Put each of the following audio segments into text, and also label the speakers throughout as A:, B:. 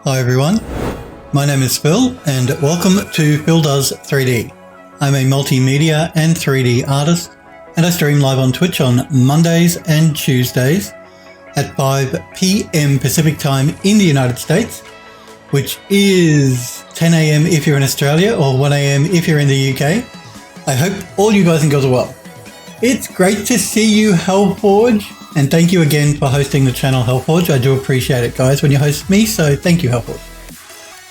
A: Hi everyone, my name is Phil and welcome to Phil Does 3D. I'm a multimedia and 3D artist and I stream live on Twitch on Mondays and Tuesdays at 5 p.m. Pacific time in the United States, which is 10 a.m. if you're in Australia or 1 a.m. if you're in the UK. I hope all you guys and girls are well. It's great to see you, Hellforge. And thank you again for hosting the channel, Hellforge. I do appreciate it, guys, when you host me, so thank you, Hellforge.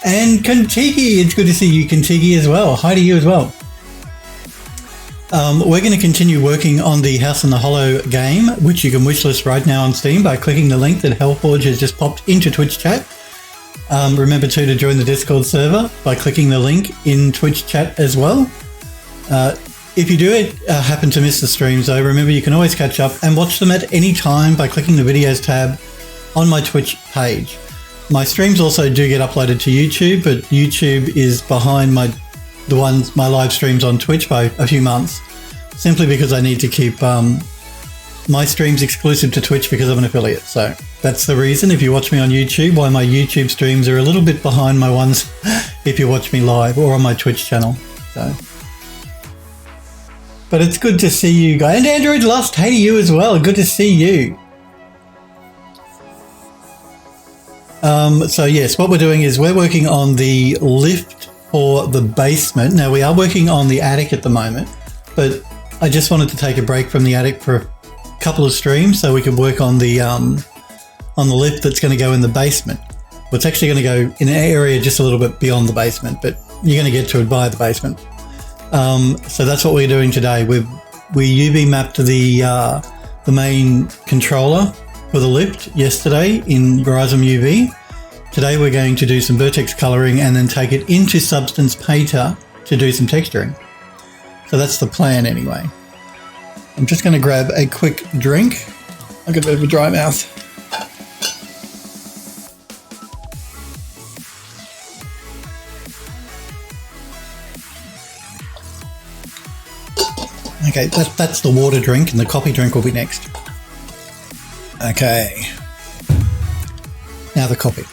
A: And Kontiki, it's good to see you, Kontiki, as well. Hi to you as well. We're going to continue working on the House in the Hollow game, which you can wishlist right now on Steam by clicking the link that Hellforge has just popped into Twitch chat. Remember too to join the Discord server by clicking the link in Twitch chat as well. If you do happen to miss the streams though, remember you can always catch up and watch them at any time by clicking the videos tab on my Twitch page. My streams also do get uploaded to YouTube, but YouTube is behind my live streams on Twitch by a few months, simply because I need to keep my streams exclusive to Twitch because I'm an affiliate. So that's the reason, if you watch me on YouTube, why my YouTube streams are a little bit behind my ones if you watch me live or on my Twitch channel. So. But it's good to see you guys. And Android Lust, hey to you as well. Good to see you. So yes, what we're doing is we're working on the lift for the basement. Now we are working on the attic at the moment, but I just wanted to take a break from the attic for a couple of streams so we could work on the lift that's going to go in the basement. Well, it's actually going to go in an area just a little bit beyond the basement, but you're going to get to it via the basement. So that's what we're doing today. We UV mapped the main controller for the lift yesterday in Verizon UV. Today we're going to do some vertex coloring and then take it into Substance Painter to do some texturing. So that's the plan anyway. I'm just going to grab a quick drink. I've got a bit of a dry mouth. Okay, that's the water drink, and the coffee drink will be next. Okay. Now the coffee.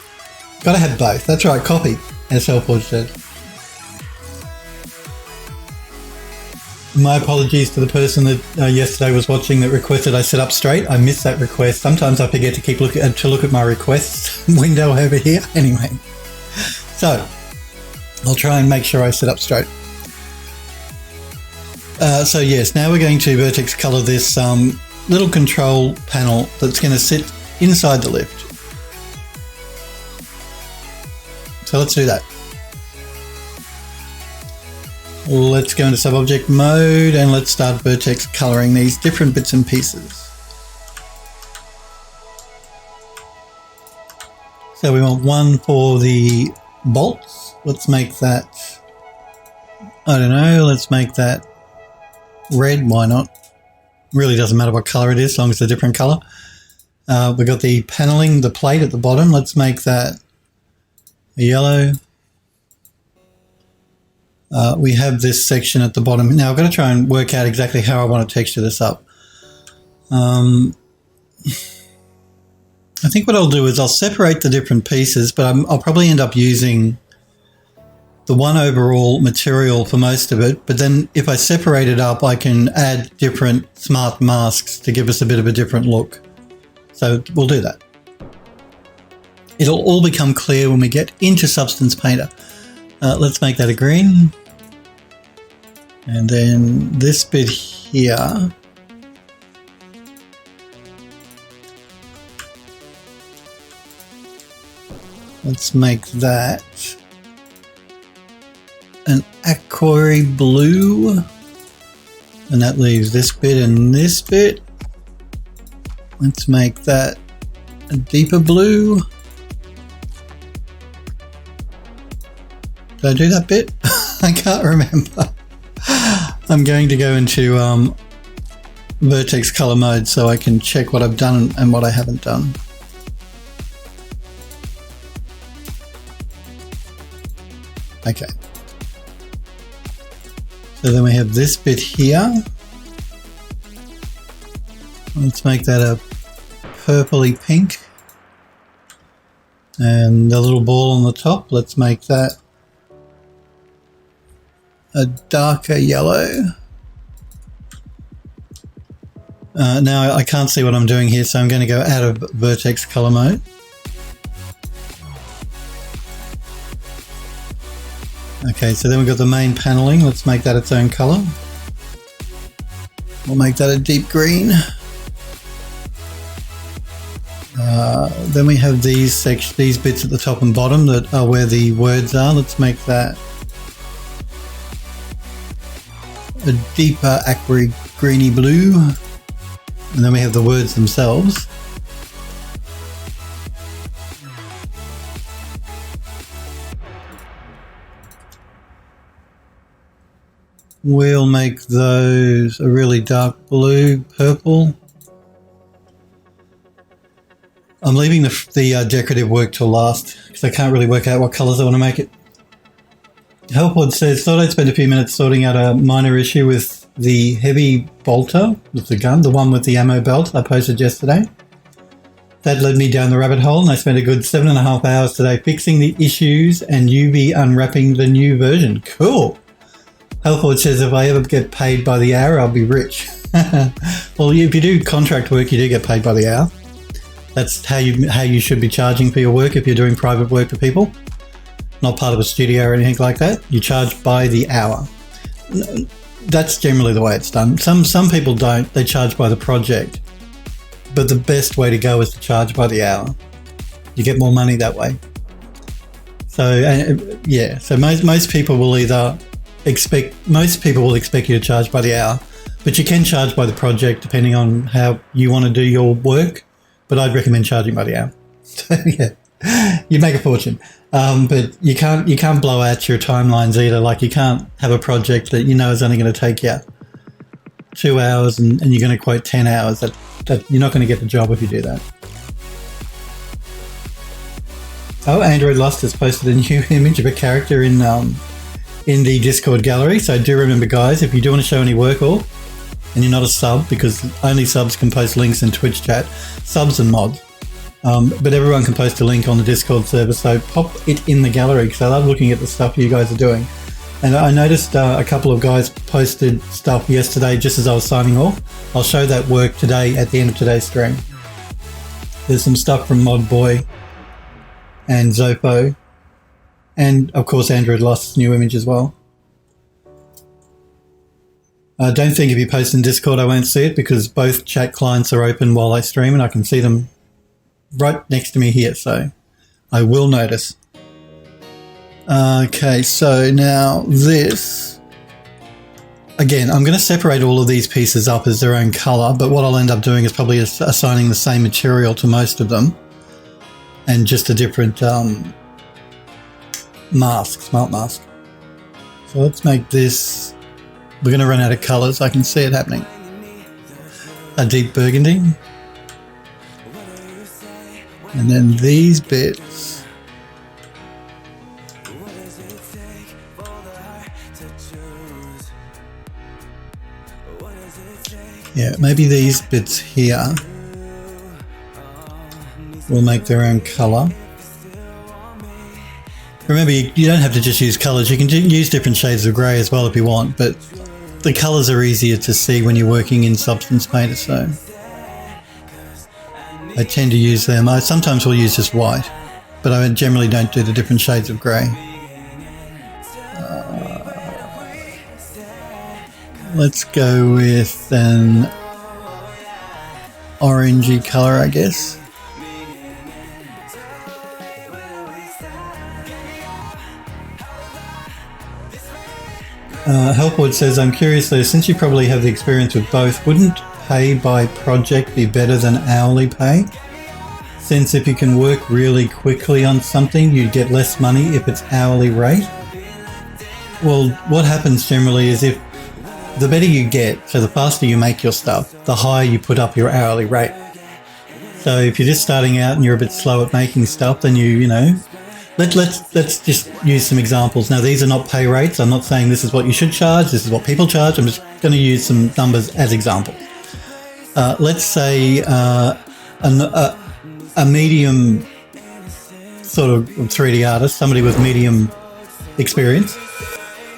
A: Gotta have both. That's right, coffee, as Hellforge said. My apologies to the person that yesterday was watching that requested I sit up straight. I missed that request. Sometimes I forget to look at my requests window over here. Anyway, so I'll try and make sure I sit up straight. So yes, now we're going to vertex color this little control panel that's going to sit inside the lift. So let's do that. Let's go into sub-object mode and let's start vertex coloring these different bits and pieces. So we want one for the bolts. Let's make that, I don't know, let's make that red, why not? Really doesn't matter what color it is, as long as it's a different color. We've got the paneling, the plate at the bottom. Let's make that a yellow. We have this section at the bottom. Now I've got to try and work out exactly how I want to texture this up. I think what I'll do is I'll separate the different pieces, but I'll probably end up using the one overall material for most of it, but then if I separate it up, I can add different smart masks to give us a bit of a different look. So we'll do that. It'll all become clear when we get into Substance Painter. Let's make that a green. And then this bit here, let's make that an aquary blue, and that leaves this bit and this bit. Let's make that a deeper blue. Did I do that bit? I can't remember. I'm going to go into vertex color mode so I can check what I've done and what I haven't done. Okay. So then we have this bit here. Let's make that a purpley pink. And the little ball on the top, let's make that a darker yellow. Now I can't see what I'm doing here, so I'm going to go out of Vertex Color mode. Okay, so then we've got the main paneling. Let's make that its own color. We'll make that a deep green. Then we have these bits at the top and bottom that are where the words are. Let's make that a deeper aqua greeny blue. And then we have the words themselves. We'll make those a really dark blue, purple. I'm leaving the decorative work till last because I can't really work out what colours I want to make it. Helpwood says, thought I'd spend a few minutes sorting out a minor issue with the heavy bolter with the gun, the one with the ammo belt I posted yesterday. That led me down the rabbit hole, and I spent a good 7.5 hours today fixing the issues and UV unwrapping the new version. Cool. Helpwood says, if I ever get paid by the hour, I'll be rich. Well, if you do contract work, you do get paid by the hour. That's how you should be charging for your work if you're doing private work for people. Not part of a studio or anything like that. You charge by the hour. That's generally the way it's done. Some people don't. They charge by the project. But the best way to go is to charge by the hour. You get more money that way. So yeah. So most people will expect you to charge by the hour, but you can charge by the project depending on how you want to do your work. But I'd recommend charging by the hour. So yeah, you make a fortune. But you can't blow out your timelines either. Like you can't have a project that you know is only going to take you 2 hours and you're going to quote 10 hours. That you're not going to get the job if you do that. Oh, Android Lust has posted a new image of a character in the Discord gallery. So do remember, guys, if you do want to show any work or and you're not a sub, because only subs can post links in Twitch chat, subs and mods. But everyone can post a link on the Discord server, so pop it in the gallery because I love looking at the stuff you guys are doing. And I noticed a couple of guys posted stuff yesterday just as I was signing off. I'll show that work today at the end of today's stream. There's some stuff from Mod Boy and Zopho, and of course Android Lost's new image as well. I don't think if you post in Discord I won't see it because both chat clients are open while I stream and I can see them right next to me here, so I will notice. Okay, so now this, again, I'm going to separate all of these pieces up as their own color, but what I'll end up doing is probably assigning the same material to most of them and just a different mask, smart mask. So let's make this, we're going to run out of colors, I can see it happening. A deep burgundy. And then these bits. Yeah, maybe these bits here will make their own color. Remember, you don't have to just use colors. You can use different shades of grey as well if you want, but the colors are easier to see when you're working in Substance Painter, so I tend to use them. I sometimes will use just white, but I generally don't do the different shades of grey. Let's go with an orangey colour, I guess. Helpwood says, I'm curious though, since you probably have the experience with both, wouldn't pay by project be better than hourly pay? Since if you can work really quickly on something, you'd get less money if it's hourly rate? Well, what happens generally is if the better you get, so the faster you make your stuff, the higher you put up your hourly rate. So if you're just starting out and you're a bit slow at making stuff, then you know, let's just use some examples. Now, these are not pay rates. I'm not saying this is what you should charge. This is what people charge. I'm just going to use some numbers as examples. Let's say a medium sort of 3D artist, somebody with medium experience,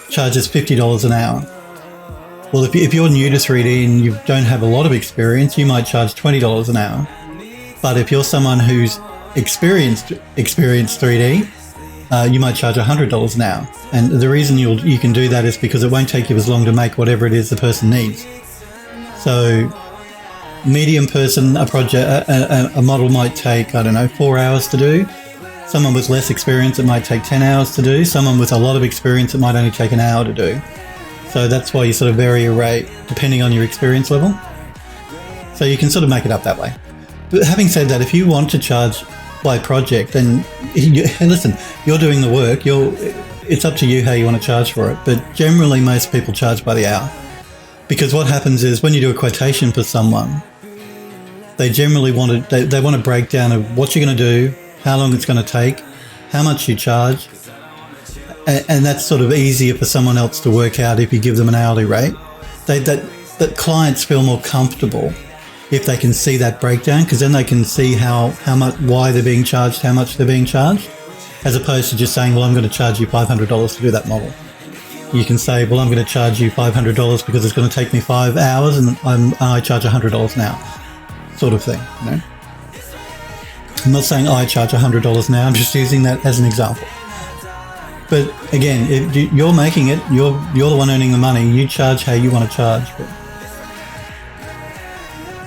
A: charges $50 an hour. Well, if you're new to 3D and you don't have a lot of experience, you might charge $20 an hour. But if you're someone who's experienced 3D, you might charge $100 an hour. And the reason you can do that is because it won't take you as long to make whatever it is the person needs. So medium person, a model might take, I don't know, 4 hours to do. Someone with less experience, it might take 10 hours to do. Someone with a lot of experience, it might only take an hour to do. So that's why you sort of vary your rate depending on your experience level. So you can sort of make it up that way. But having said that, if you want to charge by project, then listen, you're doing the work. It's up to you how you want to charge for it. But generally, most people charge by the hour. Because what happens is when you do a quotation for someone, they generally want to break down of what you're going to do, how long it's going to take, how much you charge. And that's sort of easier for someone else to work out if you give them an hourly rate. That clients feel more comfortable if they can see that breakdown, because then they can see how much, why they're being charged, how much they're being charged, as opposed to just saying, well, I'm going to charge you $500 to do that model. You can say, well, I'm going to charge you $500 because it's going to take me 5 hours and I charge $100 an hour, sort of thing, you know? I'm not saying I charge $100 now, I'm just using that as an example. But again, if you're making it, you're the one earning the money, you charge how you want to charge.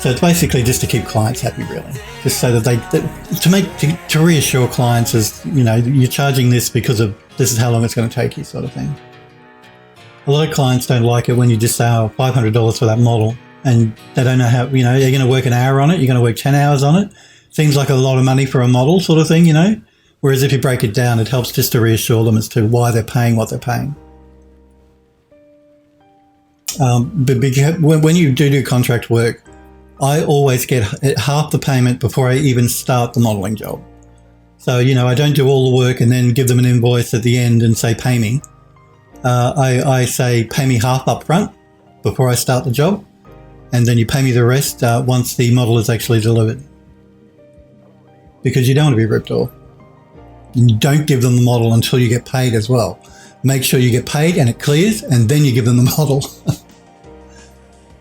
A: So it's basically just to keep clients happy, really. Just so that to reassure clients is, you know, you're charging this because of this is how long it's going to take you, sort of thing. A lot of clients don't like it when you just say, oh, $500 for that model, and they don't know how, you know, you're going to work an hour on it, you're going to work 10 hours on it. Seems like a lot of money for a model, sort of thing, you know. Whereas if you break it down, it helps just to reassure them as to why they're paying what they're paying. But when you do contract work, I always get half the payment before I even start the modelling job. So, you know, I don't do all the work and then give them an invoice at the end and say, pay me. I say, pay me half up front before I start the job, and then you pay me the rest once the model is actually delivered. Because you don't want to be ripped off. And you don't give them the model until you get paid as well. Make sure you get paid and it clears, and then you give them the model.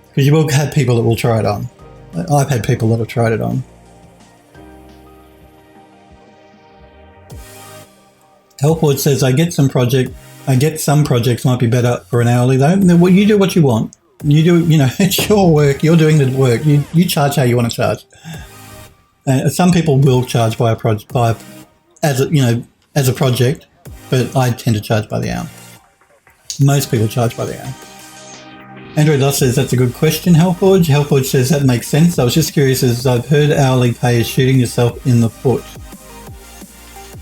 A: Because you will have people that will try it on. I've had people that have tried it on. Helpwood says, I get some projects might be better for an hourly though. Well, you do what you want. You do, you know, it's your work. You're doing the work. You charge how you want to charge. Some people will charge by as a project, but I tend to charge by the hour. Most people charge by the hour. Andrew Doss says, that's a good question, Hellforge. Hellforge says, that makes sense. I was just curious, as I've heard hourly pay is shooting yourself in the foot.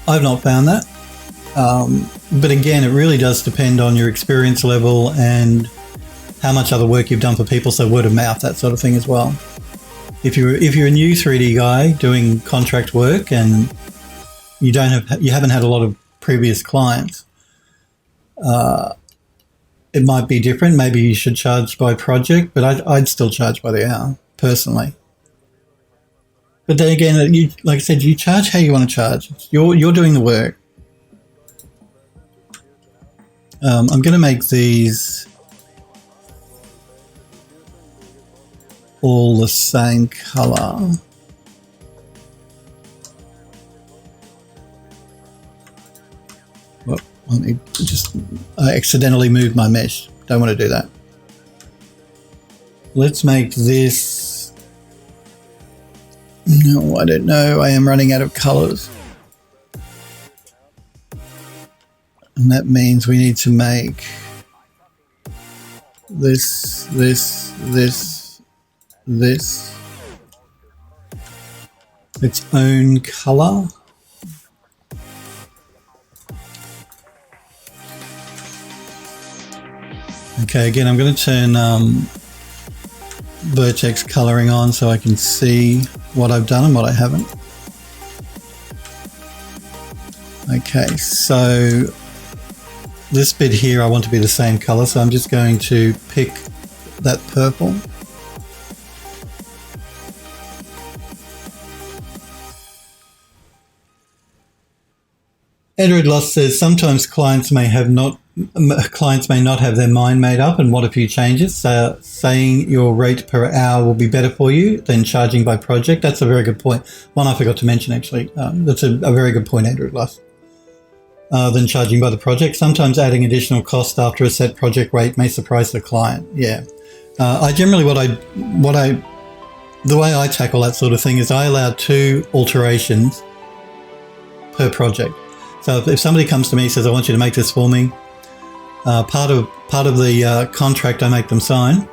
A: I've not found that. But again, it really does depend on your experience level and how much other work you've done for people, so word of mouth, that sort of thing as well. If you're a new 3D guy doing contract work and you haven't had a lot of previous clients, it might be different. Maybe you should charge by project, but I'd still charge by the hour personally. But then again, like I said, you charge how you want to charge. You're doing the work. I'm going to make these all the same color. Well, I accidentally moved my mesh. Don't want to do that. Let's make this. No, I don't know. I am running out of colors. And that means we need to make this its own color. Okay, again, I'm going to turn Vertex coloring on so I can see what I've done and what I haven't. Okay, so this bit here I want to be the same color, so I'm just going to pick that purple. Edward Loss says sometimes clients may not have their mind made up and want a few changes. So saying your rate per hour will be better for you than charging by project. That's a very good point. One I forgot to mention actually. That's a very good point, Edward Loss. Than charging by the project. Sometimes adding additional cost after a set project rate may surprise the client. Yeah. I generally, the way I tackle that sort of thing is I allow 2 alterations per project. So if somebody comes to me and says, I want you to make this for me, part of the contract I make them sign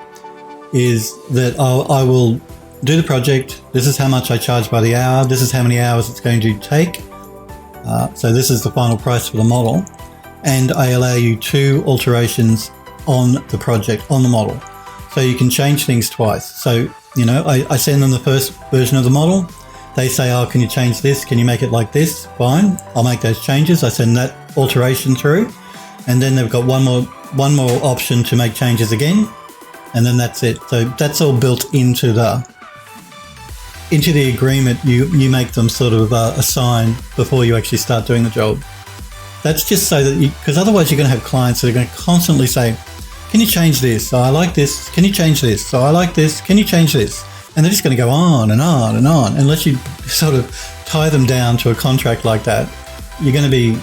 A: is that I will do the project. This is how much I charge by the hour. This is how many hours it's going to take. So this is the final price for the model. And I allow you 2 alterations on the project, on the model. So you can change things twice. So, you know, I send them the first version of the model. They say, oh, can you change this? Can you make it like this? Fine. I'll make those changes. I send that alteration through. And then they've got one more option to make changes again. And then that's it. So that's all built into the agreement you make them sort of assign before you actually start doing the job. That's just so that because otherwise you're going to have clients that are going to constantly say, can you change this? Oh, I like this. Can you change this? Oh, I like this. Can you change this? And they're just going to go on and on and on. Unless you sort of tie them down to a contract like that, you're going to be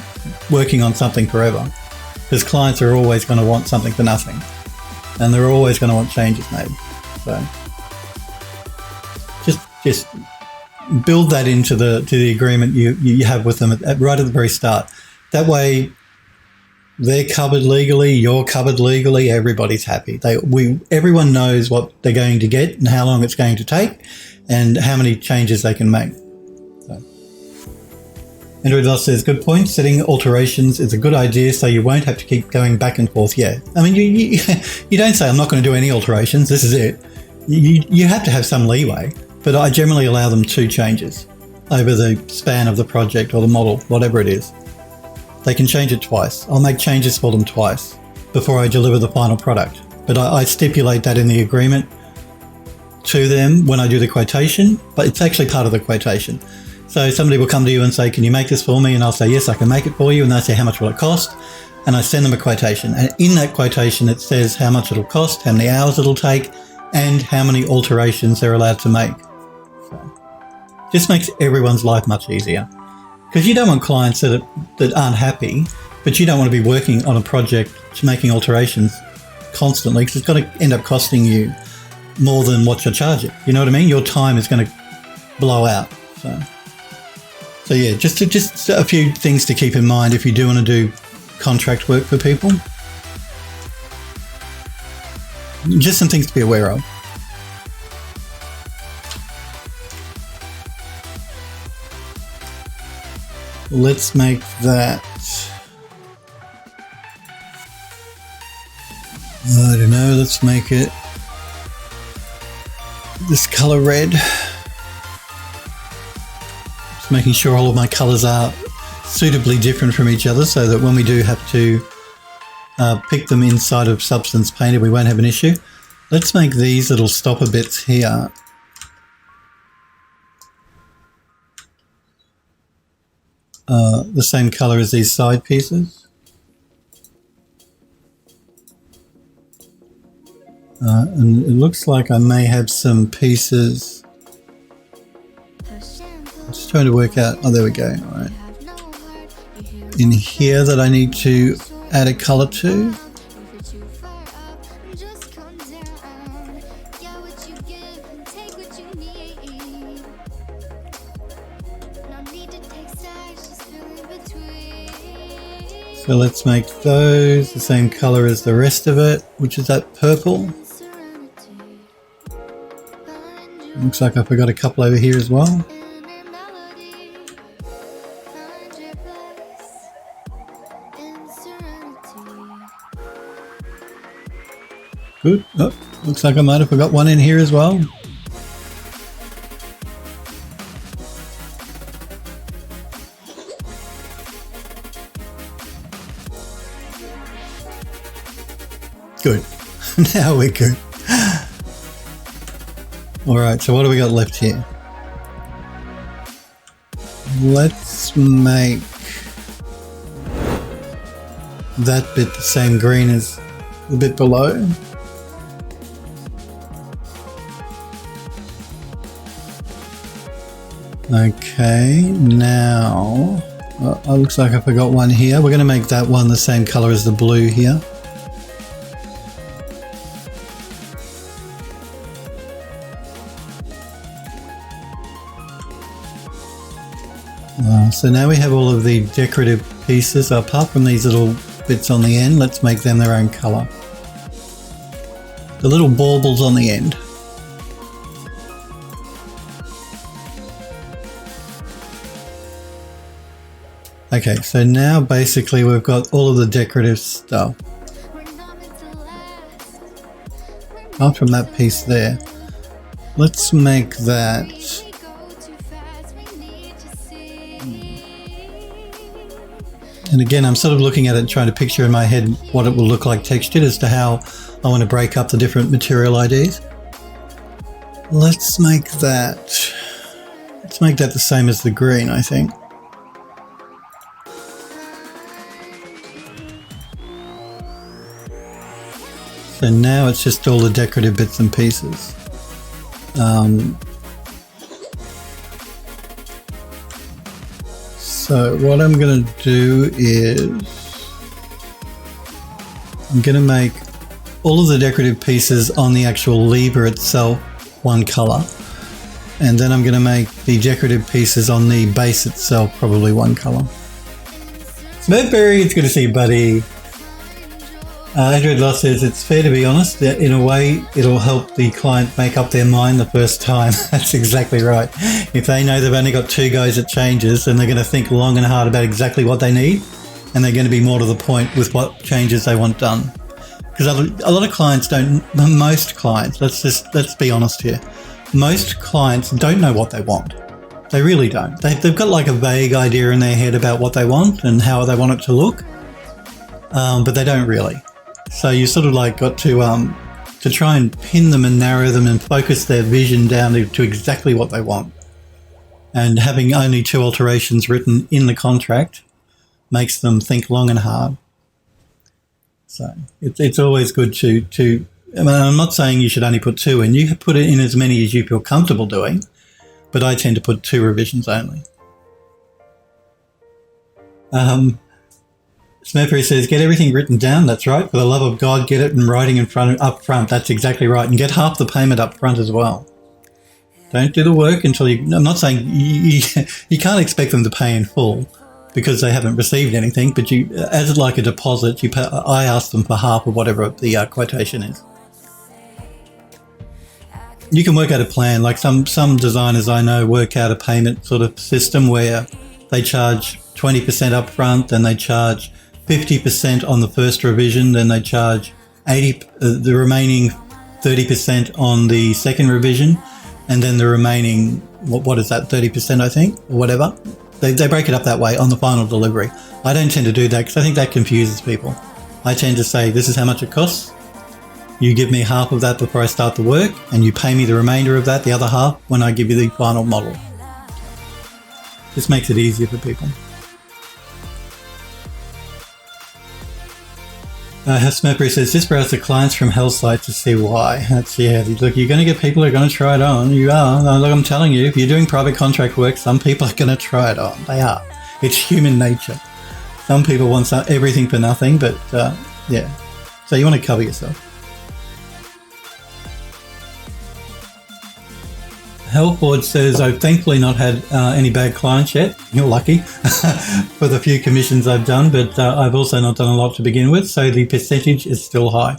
A: working on something forever, because clients are always going to want something for nothing, and they're always going to want changes made. So just build that into the agreement you have with them right at the very start. That way, they're covered legally, you're covered legally, everybody's happy. Everyone knows what they're going to get and how long it's going to take and how many changes they can make. So. Andrew Doss says, good point. Setting alterations is a good idea so you won't have to keep going back and forth. Yeah. I mean, you don't say, I'm not going to do any alterations. This is it. You have to have some leeway, but I generally allow them 2 changes over the span of the project or the model, whatever it is. They can change it twice. I'll make changes for them twice before I deliver the final product. But I stipulate that in the agreement to them when I do the quotation, but it's actually part of the quotation. So somebody will come to you and say, can you make this for me? And I'll say, yes, I can make it for you. And they say, how much will it cost? And I send them a quotation. And in that quotation, it says how much it'll cost, how many hours it'll take, and how many alterations they're allowed to make. So just makes everyone's life much easier. Because you don't want clients that aren't happy, but you don't want to be working on a project making alterations constantly, because it's going to end up costing you more than what you're charging. You know what I mean? Your time is going to blow out. So yeah, just a few things to keep in mind if you do want to do contract work for people. Just some things to be aware of. Let's make that, I don't know, let's make it this color red. Just making sure all of my colors are suitably different from each other so that when we do have to pick them inside of Substance Painter, we won't have an issue. Let's make these little stopper bits here the same color as these side pieces. And it looks like I may have some pieces. I'm just trying to work out, oh, there we go, all right. In here that I need to add a color to. So let's make those the same color as the rest of it, which is that purple. Looks like I forgot a couple over here as well. Good. Oh, looks like I might have forgot one in here as well. Good. Now we're good. Alright, so what do we got left here? Let's make that bit the same green as the bit below. Okay, now it looks like I forgot one here. We're going to make that one the same color as the blue here. So now we have all of the decorative pieces. Apart from these little bits on the end, let's make them their own color. The little baubles on the end. Okay, so now basically we've got all of the decorative stuff. Apart from that piece there, let's make that. And again, I'm sort of looking at it, trying to picture in my head what it will look like textured as to how I want to break up the different material IDs. Let's make that the same as the green, I think. So now it's just all the decorative bits and pieces. So what I'm going to do is I'm going to make all of the decorative pieces on the actual lever itself one color, and then I'm going to make the decorative pieces on the base itself probably one color. Smurfberry, it's good to see you, buddy. Android Loss says it's fair to be honest. That in a way, it'll help the client make up their mind the first time. That's exactly right. If they know they've only got 2 goes at changes, then they're going to think long and hard about exactly what they need, and they're going to be more to the point with what changes they want done. Because a lot of clients don't. Most clients, let's be honest here. Most clients don't know what they want. They really don't. They've got like a vague idea in their head about what they want and how they want it to look, but they don't really. So you sort of like got to try and pin them and narrow them and focus their vision down to exactly what they want. And having only 2 alterations written in the contract makes them think long and hard. So it's always good to I mean, I'm not saying you should only put 2 in. You put it in as many as you feel comfortable doing, but I tend to put 2 revisions only. Smurfberry says, get everything written down. That's right. For the love of God, get it in writing up front. That's exactly right. And get half the payment up front as well. Don't do the work until you... I'm not saying you can't expect them to pay in full because they haven't received anything, but you, as like a deposit, I ask them for half of whatever the quotation is. You can work out a plan. Like some designers I know work out a payment sort of system where they charge 20% up front, then they charge 50% on the first revision, then they charge the remaining 30% on the second revision, and then the remaining, what is that, 30% I think, or whatever. They break it up that way on the final delivery. I don't tend to do that because I think that confuses people. I tend to say, this is how much it costs. You give me half of that before I start the work, and you pay me the remainder of that, the other half, when I give you the final model. This makes it easier for people. Smurfberry says, just browse the clients from Hell site to see why. That's, yeah, look, you're going to get people who are going to try it on. You are. Look, I'm telling you, if you're doing private contract work, some people are going to try it on. They are. It's human nature. Some people want everything for nothing, but yeah. So you want to cover yourself. Hellforge says, I've thankfully not had any bad clients yet. You're lucky for the few commissions I've done, but I've also not done a lot to begin with, so the percentage is still high.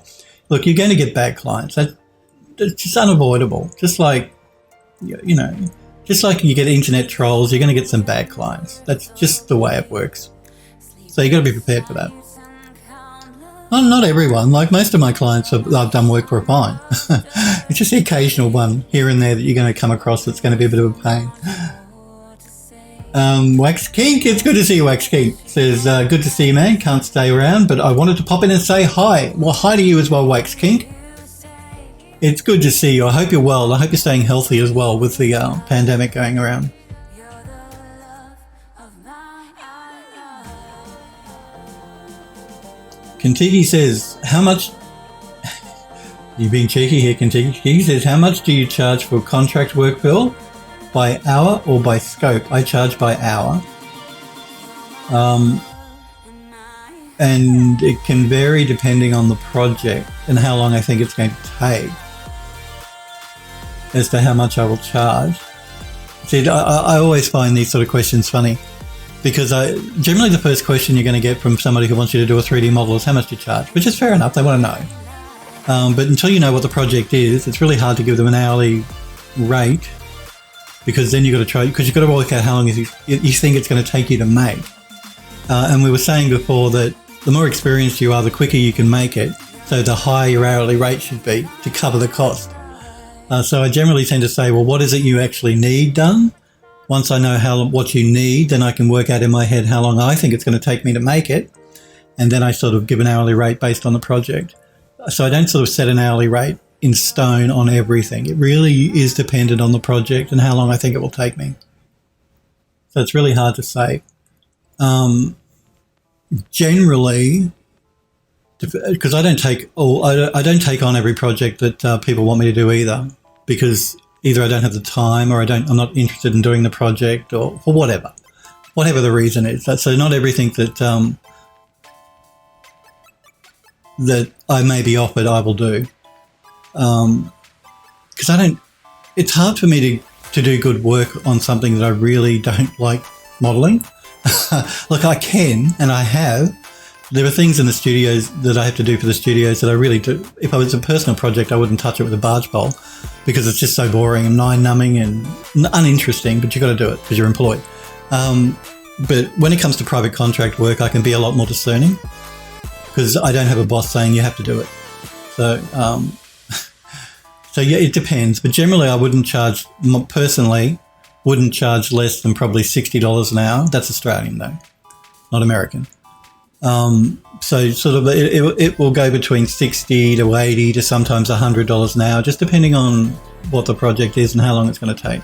A: Look, you're going to get bad clients. That's just unavoidable. Just like, you know, just like you get internet trolls, you're going to get some bad clients. That's just the way it works. So you got to be prepared for that. Well, not everyone. Like most of my clients I've done work for a fine. It's just the occasional one here and there that you're going to come across that's going to be a bit of a pain. Wax Kink, it's good to see you, Wax Kink. Says, good to see you, man. Can't stay around, but I wanted to pop in and say hi. Well, hi to you as well, Wax Kink. It's good to see you. I hope you're well. I hope you're staying healthy as well with the pandemic going around. Kentucky says, how much... You're being cheeky here, Kentucky. He says, how much do you charge for contract work, Bill? By hour or by scope? I charge by hour. And it can vary depending on the project and how long I think it's going to take as to how much I will charge. See, I always find these sort of questions funny because generally the first question you're going to get from somebody who wants you to do a 3D model is how much do you charge, which is fair enough, they want to know. But until you know what the project is, it's really hard to give them an hourly rate because then you've got to try, because you've got to work out how long you think it's going to take you to make. And we were saying before that the more experienced you are, the quicker you can make it. So the higher your hourly rate should be to cover the cost. So I generally tend to say, well, what is it you actually need done? Once I know what you need, then I can work out in my head how long I think it's going to take me to make it. And then I sort of give an hourly rate based on the project. So I don't sort of set an hourly rate in stone on everything. It really is dependent on the project and how long I think it will take me. So it's really hard to say. Generally, because I don't take on every project that people want me to do either, because either I don't have the time or I'm not interested in doing the project or for whatever the reason is. So not everything that I may be offered I will do, because it's hard for me to do good work on something that I really don't like modeling. Look, I can, and I have. There are things in the studios that I have to do for the studios that I really do. If it was a personal project, I wouldn't touch it with a barge pole because it's just so boring and mind-numbing and uninteresting, but you've got to do it because you're employed. But when it comes to private contract work, I can be a lot more discerning because I don't have a boss saying you have to do it. So, so yeah, it depends. But generally, I wouldn't charge less than probably $60 an hour. That's Australian though, not American. So sort of it will go between 60 to 80 to sometimes $100 an hour, just depending on what the project is and how long it's going to take.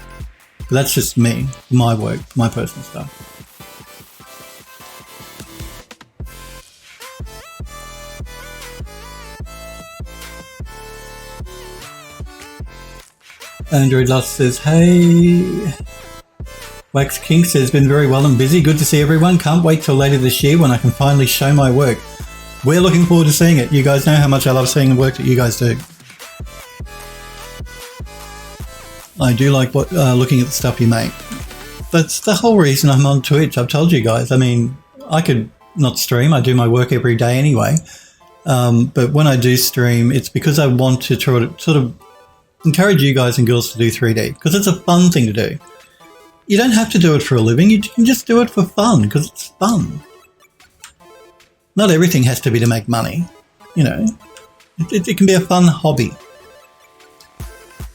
A: But that's just me, my work, my personal stuff. Android Lust says, hey. Wax King says, been very well and busy. Good to see everyone. Can't wait till later this year when I can finally show my work. We're looking forward to seeing it. You guys know how much I love seeing the work that you guys do. I do like looking at the stuff you make. That's the whole reason I'm on Twitch. I've told you guys. I mean, I could not stream. I do my work every day anyway. But when I do stream, it's because I want to try to sort of encourage you guys and girls to do 3D because it's a fun thing to do. You don't have to do it for a living. You can just do it for fun because it's fun. Not everything has to be to make money. You know, it can be a fun hobby.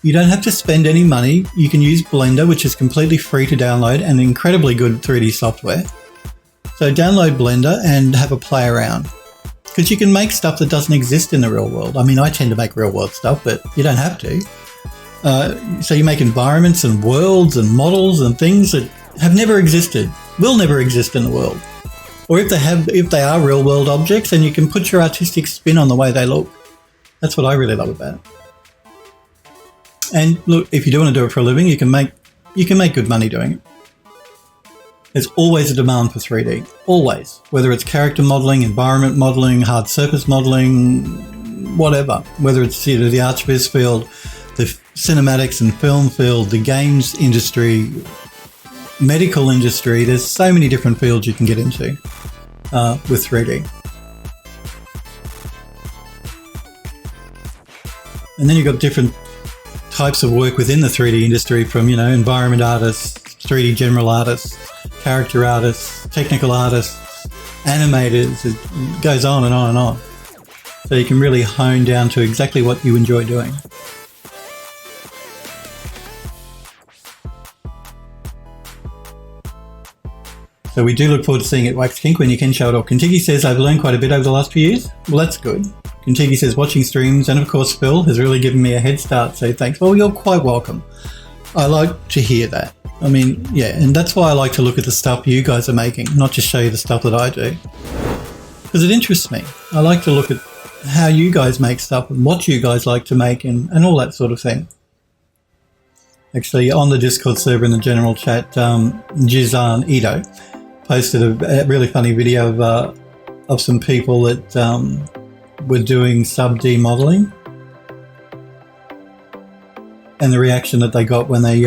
A: You don't have to spend any money. You can use Blender, which is completely free to download and incredibly good 3D software. So download Blender and have a play around because you can make stuff that doesn't exist in the real world. I mean, I tend to make real world stuff, but you don't have to. So you make environments and worlds and models and things that have never existed, will never exist in the world. Or if they are real world objects, then you can put your artistic spin on the way they look. That's what I really love about it. And look, if you do want to do it for a living, you can make good money doing it. There's always a demand for 3D, always. Whether it's character modeling, environment modeling, hard surface modeling, whatever. Whether it's the archviz field, the cinematics and film field, the games industry, medical industry. There's so many different fields you can get into with 3D. And then you've got different types of work within the 3D industry from, environment artists, 3D general artists, character artists, technical artists, animators. It goes on and on and on. So you can really hone down to exactly what you enjoy doing. So we do look forward to seeing it, Wax Kink, when you can show it off. Contigi says, I've learned quite a bit over the last few years. Well, that's good. Contigi says, watching streams and, of course, Phil has really given me a head start, so thanks. Well, you're quite welcome. I like to hear that. I mean, yeah, and that's why I like to look at the stuff you guys are making, not just show you the stuff that I do. because it interests me. I like to look at how you guys make stuff and what you guys like to make and all that sort of thing. Actually, on the Discord server in the general chat, Jizan Ito posted a really funny video of some people that were doing sub-D modeling, and the reaction that they got when they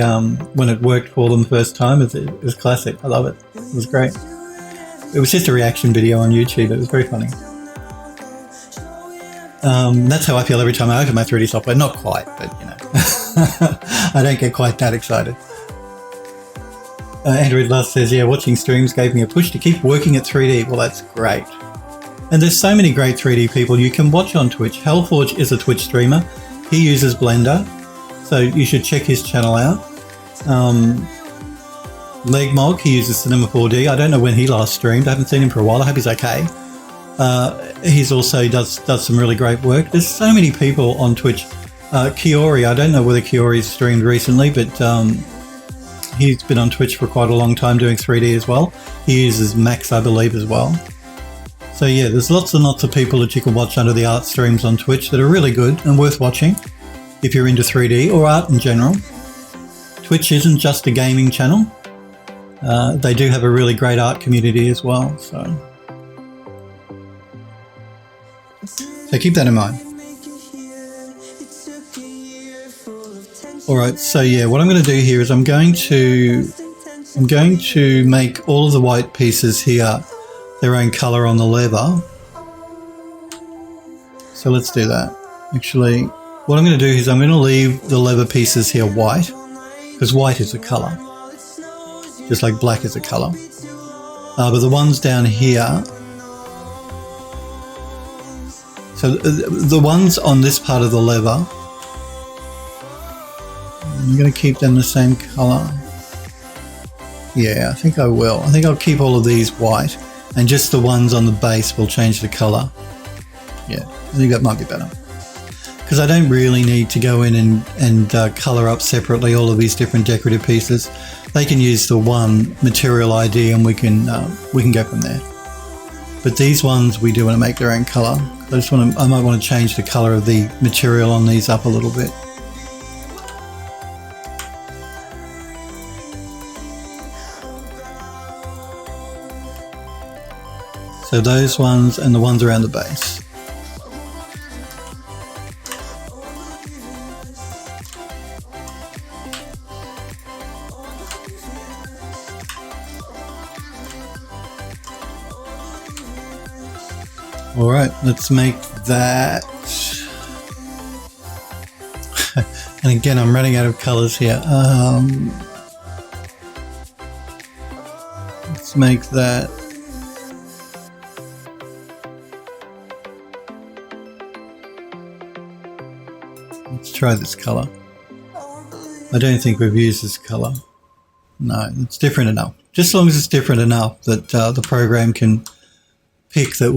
A: when it worked for them the first time is classic. I love it. It was great. It was just a reaction video on YouTube. It was very funny. That's how I feel every time I open my 3D software. Not quite, but you know, I don't get quite that excited. Android Lust says, yeah, watching streams gave me a push to keep working at 3D. Well, that's great. And there's so many great 3D people you can watch on Twitch. Hellforge is a Twitch streamer. He uses Blender, so you should check his channel out. Legmog, he uses Cinema 4D. I don't know when he last streamed. I haven't seen him for a while. I hope he's okay. He's also does some really great work. There's so many people on Twitch. Kiori, I don't know whether Kiori's streamed recently, but he's been on Twitch for quite a long time doing 3D as well. He uses Max, I believe, as well. So yeah, there's lots and lots of people that you can watch under the art streams on Twitch that are really good and worth watching if you're into 3D or art in general. Twitch isn't just a gaming channel. They do have a really great art community as well, so keep that in mind. Alright, so yeah, what I'm going to do here is I'm going to make all of the white pieces here their own colour on the lever. So let's do that. Actually, what I'm going to do is I'm going to leave the lever pieces here white, because white is a colour, just like black is a colour. But the ones down here, so the ones on this part of the lever, I'm going to keep them the same colour. Yeah, I think I will. I think I'll keep all of these white, and just the ones on the base will change the colour. Yeah, I think that might be better. Because I don't really need to go in and colour up separately all of these different decorative pieces. They can use the one material ID and we can go from there. But these ones we do want to make their own colour. I might want to change the colour of the material on these up a little bit. So those ones and the ones around the base. All right, let's make that. And again, I'm running out of colors here. Let's make that. Let's try this color. I don't think we've used this color. No, it's different enough. Just as long as it's different enough that the program can pick that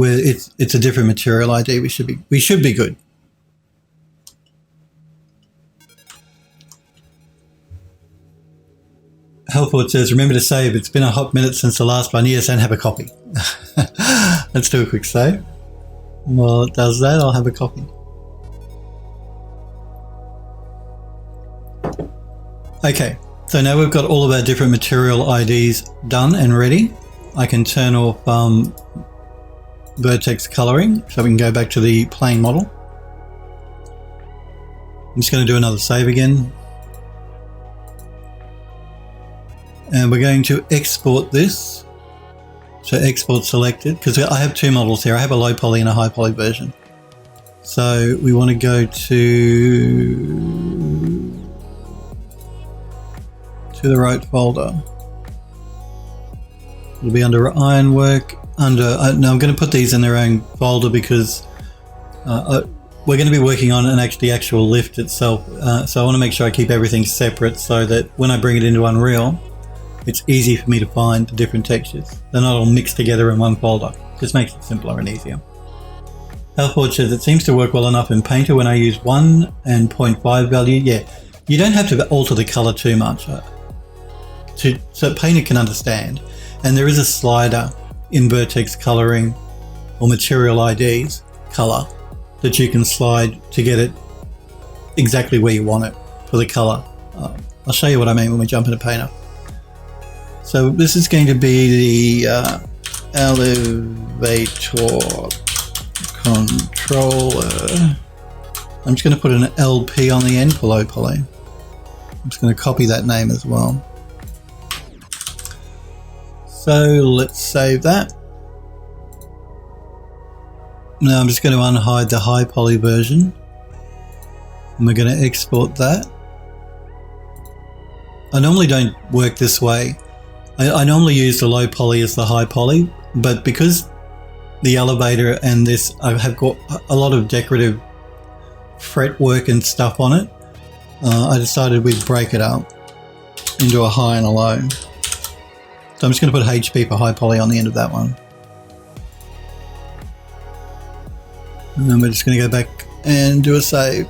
A: it's a different material ID, we should be good. Hellford says, remember to save. It's been a hot minute since the last one. Yes, and have a copy. Let's do a quick save. While it does that, I'll have a copy. Okay, so now we've got all of our different material IDs done and ready. I can turn off Vertex Coloring, so we can go back to the plain model. I'm just going to do another save again. And we're going to export this. So export selected, because I have two models here. I have a low poly and a high poly version. So we want to go to the right folder. It'll be under Ironwork. No, I'm going to put these in their own folder because we're going to be working on an actual lift itself. So I want to make sure I keep everything separate so that when I bring it into Unreal, it's easy for me to find the different textures. They're not all mixed together in one folder. Just makes it simpler and easier. Hellforge says it seems to work well enough in Painter when I use 1 and 0.5 value. Yeah, you don't have to alter the color too much so Painter can understand. And there is a slider in Vertex Coloring or material IDs color that you can slide to get it exactly where you want it for the color. I'll show you what I mean when we jump into Painter. So this is going to be the elevator controller. I'm just going to put an LP on the end for low poly. I'm just going to copy that name as well. So let's save that. Now I'm just going to unhide the high poly version. And we're going to export that. I normally don't work this way. I normally use the low poly as the high poly, but because the elevator and this, I have got a lot of decorative fretwork and stuff on it, I decided we'd break it up into a high and a low. So I'm just going to put HP for high poly on the end of that one. And then we're just going to go back and do a save.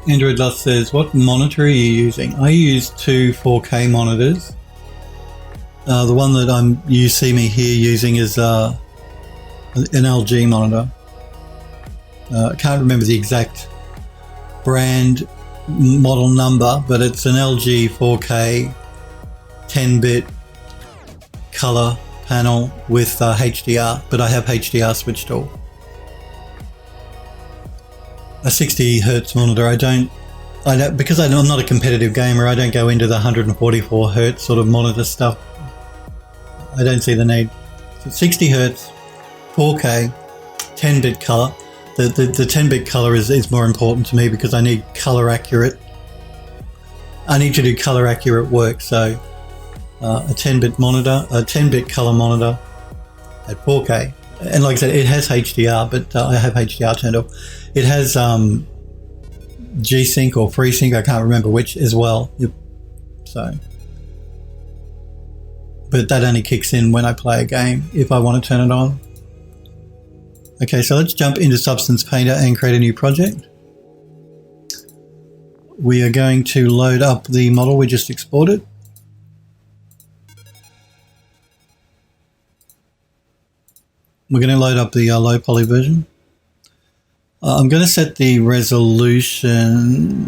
A: Android Lust says, what monitor are you using? I use two 4K monitors. The one that you see me here using is an LG monitor. I can't remember the exact brand model number, but it's an LG 4K 10-bit color panel with HDR, but I have HDR switched off. A 60 Hertz monitor. I don't because I'm not a competitive gamer. I don't go into the 144 Hertz sort of monitor stuff. I don't see the need. So 60 Hertz, 4K, 10-bit color. The 10-bit color is more important to me because I need color accurate. I need to do color accurate work. So a 10-bit monitor, a 10-bit color monitor at 4K. And like I said, it has HDR, but I have HDR turned off. It has G-Sync or FreeSync, I can't remember which as well. So, but that only kicks in when I play a game, if I want to turn it on. Okay, so let's jump into Substance Painter and create a new project. We are going to load up the model we just exported. We're going to load up the low poly version. I'm going to set the resolution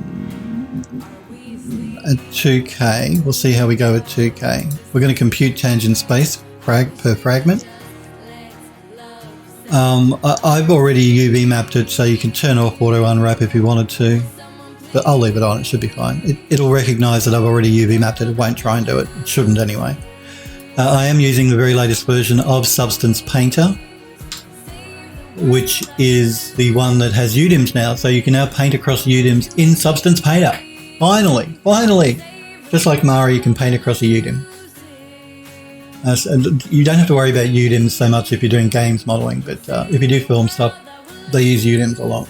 A: at 2K. We'll see how we go at 2K. We're going to compute tangent space per fragment. I've already UV mapped it, so you can turn off auto unwrap if you wanted to, but I'll leave it on. It should be fine. It'll recognize that I've already UV mapped it. It won't try and do it. It shouldn't anyway. I am using the very latest version of Substance Painter, which is the one that has UDIMs now. So you can now paint across UDIMs in Substance Painter. Finally. Just like Mara, you can paint across a UDIM. So you don't have to worry about UDIMs so much if you're doing games modeling, but if you do film stuff, they use UDIMs a lot.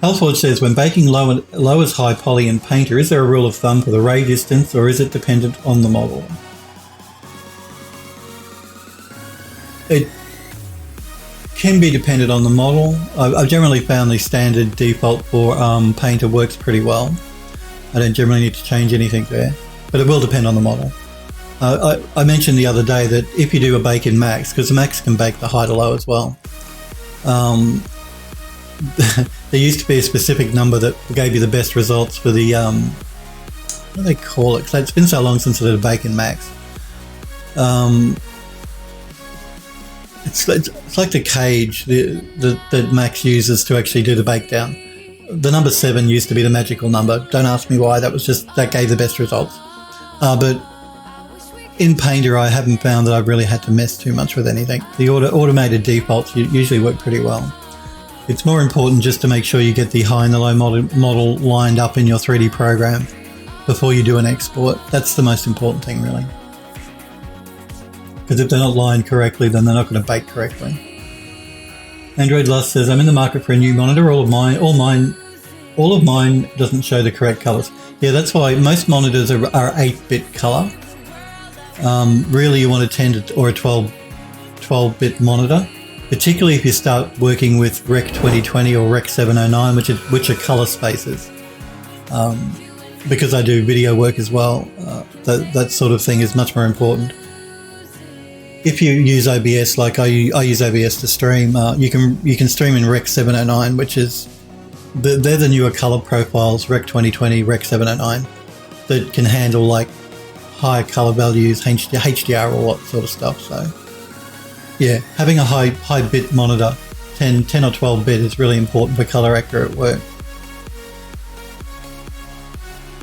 A: Hellforge says, when baking lowers high poly in Painter, is there a rule of thumb for the ray distance, or is it dependent on the model? It can be dependent on the model. I've generally found the standard default for Painter works pretty well. I don't generally need to change anything there, but it will depend on the model. I mentioned the other day that if you do a bake in max, because the max can bake the high to low as well, there used to be a specific number that gave you the best results for the, what do they call it? It's been so long since I did a bake in max. It's like the cage that Max uses to actually do the bake down. The number 7 used to be the magical number. Don't ask me why. That gave the best results. But in Painter, I haven't found that I've really had to mess too much with anything. The automated defaults usually work pretty well. It's more important just to make sure you get the high and the low model lined up in your 3D program before you do an export. That's the most important thing, really. Because if they're not lined correctly, then they're not going to bake correctly. Android Lust says, I'm in the market for a new monitor. All of mine doesn't show the correct colors. Yeah, that's why most monitors are 8-bit color. Really, you want a 10 or a 12-bit monitor. particularly if you start working with Rec 2020 or Rec 709, which are color spaces. Because I do video work as well, that sort of thing is much more important. If you use OBS, like I use OBS to stream, you can stream in Rec 709, which is they're the newer color profiles, Rec 2020, Rec 709, that can handle like higher color values, HDR or what sort of stuff. So yeah, having a high bit monitor, 10 or 12 bit, is really important for color accurate work.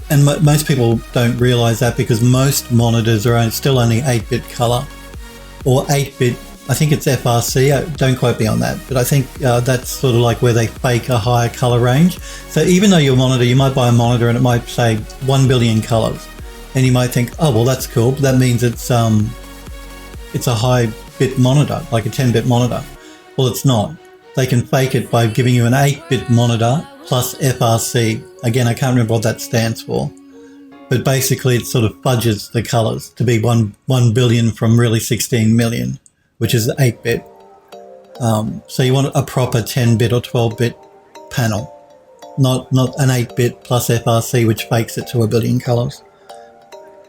A: And most people don't realize that, because most monitors are still only 8-bit color, or 8-bit, I think it's FRC, don't quote me on that, but I think that's sort of like where they fake a higher color range. So even though your monitor, you might buy a monitor and it might say 1 billion colors, and you might think, oh, well, that's cool, but that means it's a high bit monitor, like a 10-bit monitor. Well, it's not. They can fake it by giving you an 8-bit monitor plus FRC. Again, I can't remember what that stands for, but basically it sort of fudges the colors to be 1 billion from really 16 million, which is 8-bit. So you want a proper 10-bit or 12-bit panel, not an 8-bit plus FRC, which fakes it to a billion colors.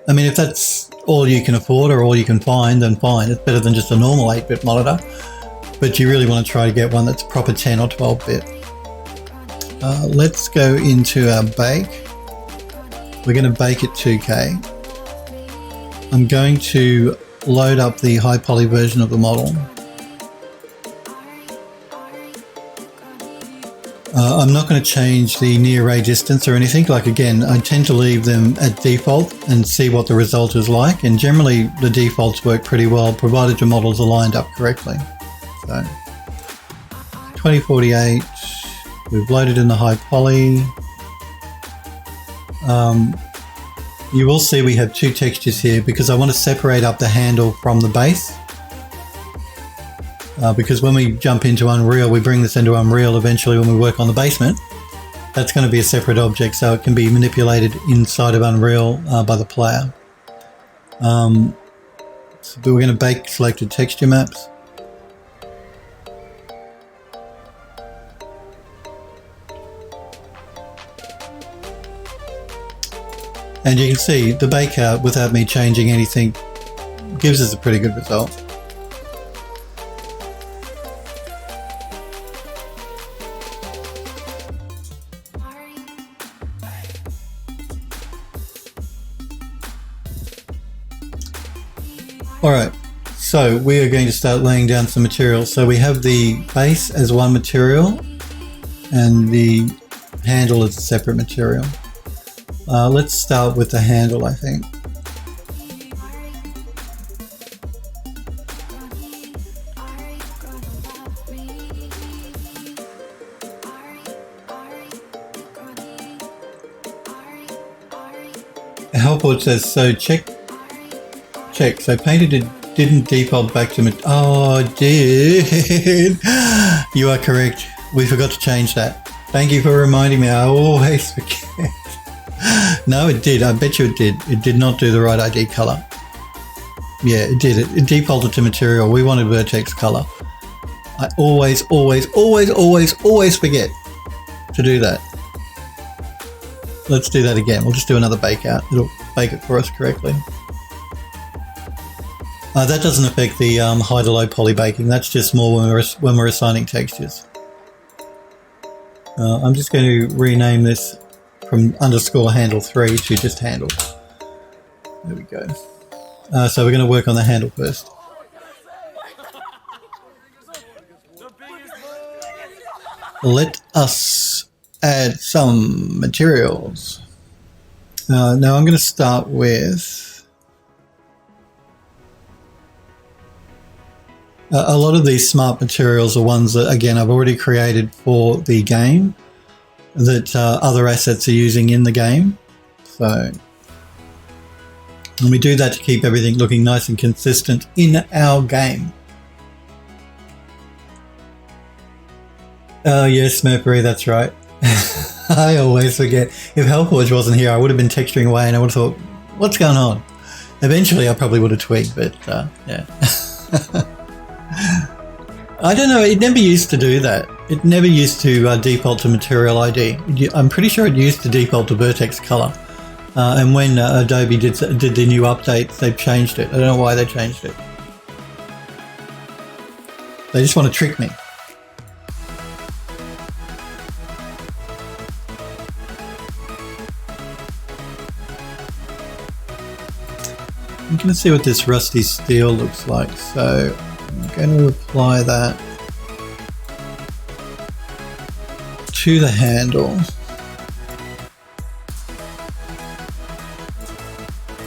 A: I mean, if that's all you can afford or all you can find, then fine. It's better than just a normal 8-bit monitor. But you really want to try to get one that's proper 10 or 12-bit. Let's go into our bake. We're going to bake at 2K. I'm going to load up the high poly version of the model. I'm not going to change the near ray distance or anything. Like, again, I tend to leave them at default and see what the result is like. And generally the defaults work pretty well, provided your models are lined up correctly. So 2048, we've loaded in the high poly. You will see we have two textures here, because I want to separate up the handle from the base. Because when we jump into Unreal, we bring this into Unreal eventually when we work on the basement. That's going to be a separate object, so it can be manipulated inside of Unreal by the player. So we're going to bake selected texture maps. And you can see the bake out, without me changing anything, gives us a pretty good result. Alright, so we are going to start laying down some material. So we have the base as one material and the handle as a separate material. Let's start with the handle, I think. Helpboard says, so check. So painted didn't default back to oh, it did. You are correct. We forgot to change that. Thank you for reminding me. I always forget. No, it did. I bet you it did. It did not do the right ID color. Yeah, it did. It defaulted to material. We wanted Vertex Color. I always forget to do that. Let's do that again. We'll just do another bake out. It'll bake it for us correctly. That doesn't affect the high to low poly baking. That's just more when we're assigning textures. I'm just going to rename this from _handle3 to just handle. There we go. So we're going to work on the handle first. Let us add some materials. Now I'm going to start with a lot of these smart materials are ones that, again, I've already created for the game that other assets are using in the game. So, and we do that to keep everything looking nice and consistent in our game. Oh yes, Mercury, that's right. I always forget. If Hellforge wasn't here, I would have been texturing away and I would have thought, what's going on? Eventually I probably would have tweaked, but yeah. I don't know, it never used to do that. It never used to default to Material ID. I'm pretty sure it used to default to Vertex Color. And when Adobe did the new updates, they've changed it. I don't know why they changed it. They just want to trick me. I'm going to see what this rusty steel looks like. So I'm going to apply that to the handle.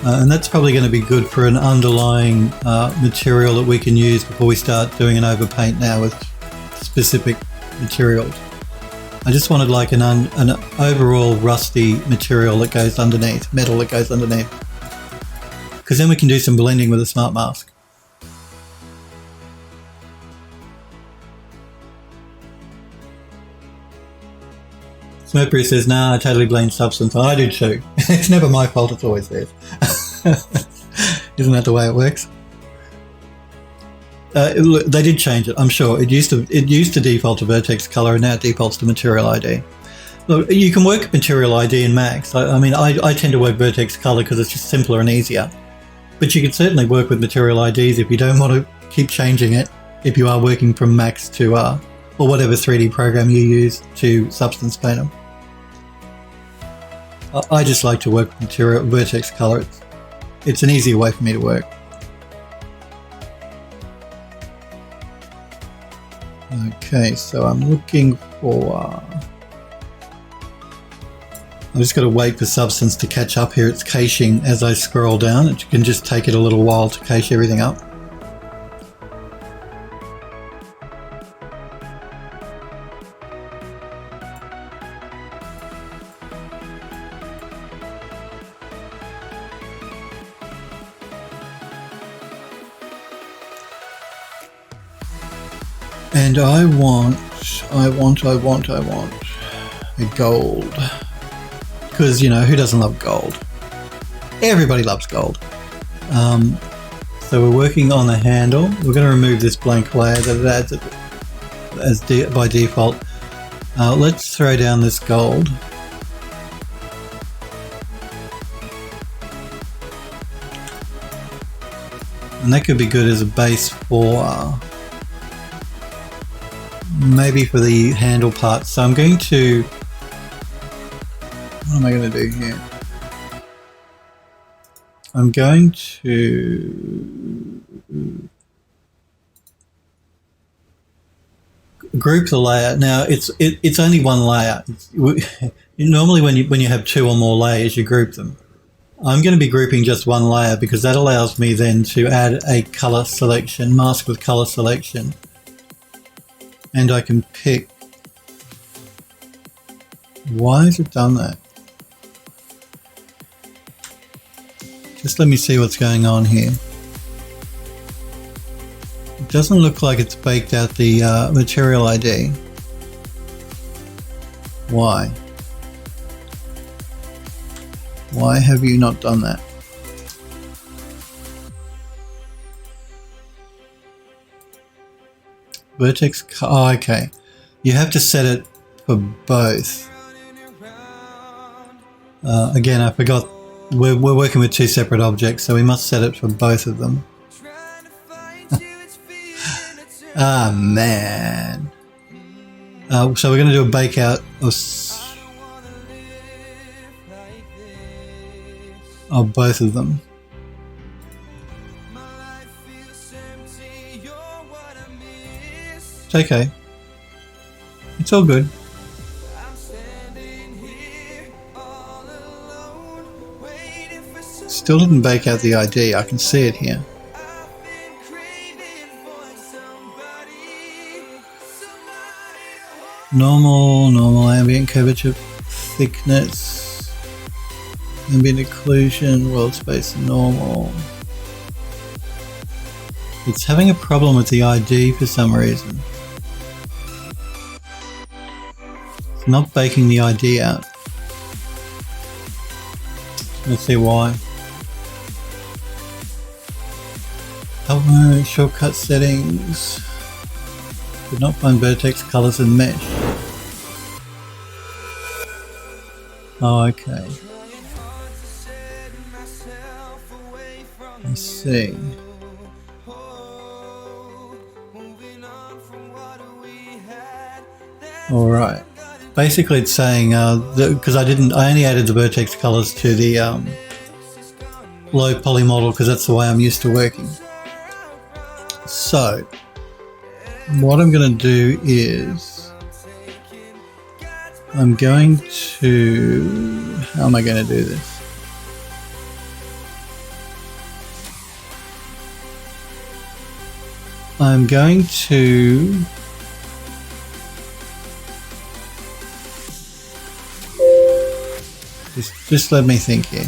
A: And that's probably going to be good for an underlying material that we can use before we start doing an overpaint now with specific materials. I just wanted like an overall rusty material that goes underneath, metal that goes underneath. Because then we can do some blending with a smart mask. Smurfberry says, nah, I totally blame substance. I do too. It's never my fault, it's always theirs. Isn't that the way it works? They did change it, I'm sure. It used to default to Vertex Color and now it defaults to Material ID. Look, you can work Material ID in Max. I mean, I tend to work Vertex Color because it's just simpler and easier. But you can certainly work with Material IDs if you don't want to keep changing it, if you are working from Max to, or whatever 3D program you use to Substance Painter. I just like to work with Vertex Color. It's an easier way for me to work. Okay, so I'm looking for... I've just got to wait for Substance to catch up here. It's caching as I scroll down. It can just take it a little while to cache everything up. And I want a gold. Because, you know, who doesn't love gold? Everybody loves gold. So we're working on the handle. We're going to remove this blank layer that it adds by default. Let's throw down this gold. And that could be good as a base for... maybe for the handle part. So I'm going to... what am I going to do here? I'm going to group the layer. Now it's only one layer. Normally when you have two or more layers, you group them. I'm going to be grouping just one layer because that allows me then to add a color selection, mask with color selection. And I can pick... why has it done that? Just let me see what's going on here. It doesn't look like it's baked out the Material ID. Why? Why have you not done that? Vertex, oh, okay. You have to set it for both. Again, I forgot. We're working with two separate objects, so we must set it for both of them. Ah, man. So we're going to do a bake out of both of them. It's okay. It's all good. Still didn't bake out the ID. I can see it here. Normal ambient curvature, thickness, ambient occlusion, world space normal. It's having a problem with the ID for some reason. It's not baking the ID out. Let's see why. Oh, shortcut settings. Could not find vertex colors in mesh. Oh, okay. Let's see. All right. Basically, it's saying because I only added the vertex colors to the low poly model because that's the way I'm used to working. So, what I'm going to do is I'm going to. How am I going to do this? I'm going to. Just let me think here.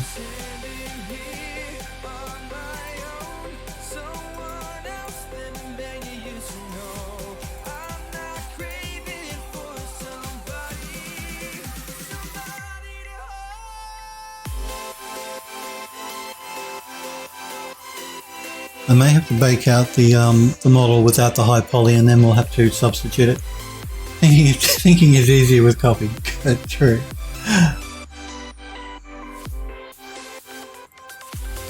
A: I may have to bake out the model without the high poly, and then we'll have to substitute it. Thinking is easier with copy. True.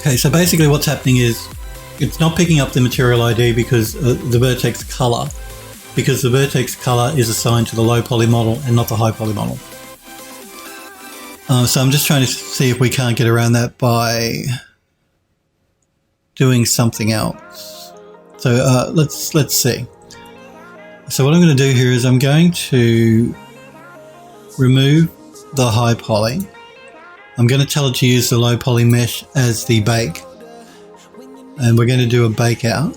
A: Okay, so basically what's happening is it's not picking up the material ID because the vertex color, because the vertex color is assigned to the low poly model and not the high poly model. So I'm just trying to see if we can't get around that by doing something else. So let's see. So what I'm going to do here is I'm going to remove the high poly. I'm going to tell it to use the low poly mesh as the bake, and we're going to do a bake out.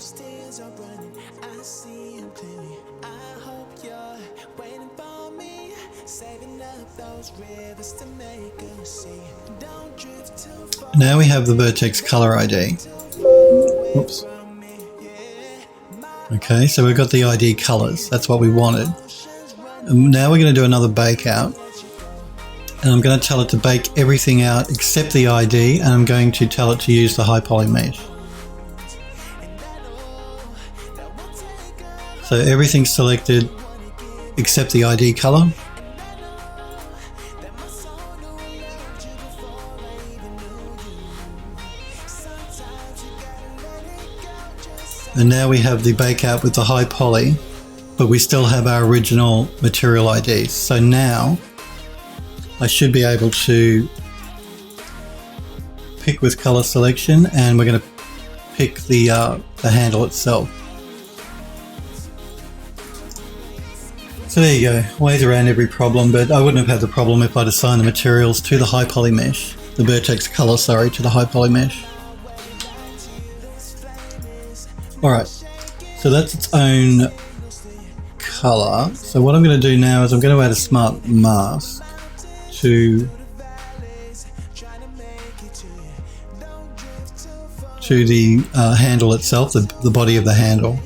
A: Now we have the vertex color ID. Oops. Okay, so we've got the ID colors. That's what we wanted. And now we're going to do another bake out. And I'm going to tell it to bake everything out except the ID, and I'm going to tell it to use the high poly mesh. So everything's selected except the ID color. And now we have the bake out with the high poly, but we still have our original material IDs. So now I should be able to pick with color selection, and we're going to pick the handle itself. So there you go, ways around every problem, but I wouldn't have had the problem if I'd assigned the materials to the high poly mesh, the vertex color, sorry, to the high poly mesh. Alright, so that's its own color. So what I'm going to do now is I'm going to add a smart mask to the handle itself, the body of the handle.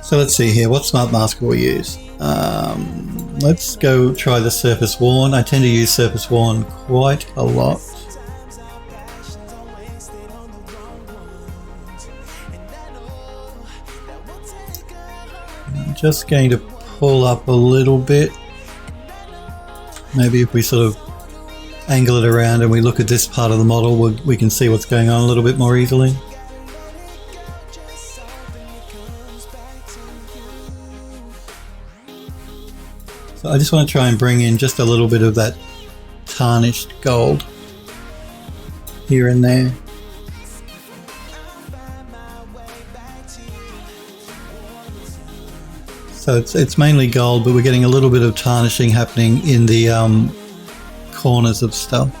A: So let's see here, what smart mask will we use? Let's go try the surface worn. I tend to use surface worn quite a lot. I'm just going to pull up a little bit. Maybe if we sort of angle it around and we look at this part of the model, we can see what's going on a little bit more easily. So I just want to try and bring in just a little bit of that tarnished gold here and there. So it's mainly gold, but we're getting a little bit of tarnishing happening in the corners of stuff.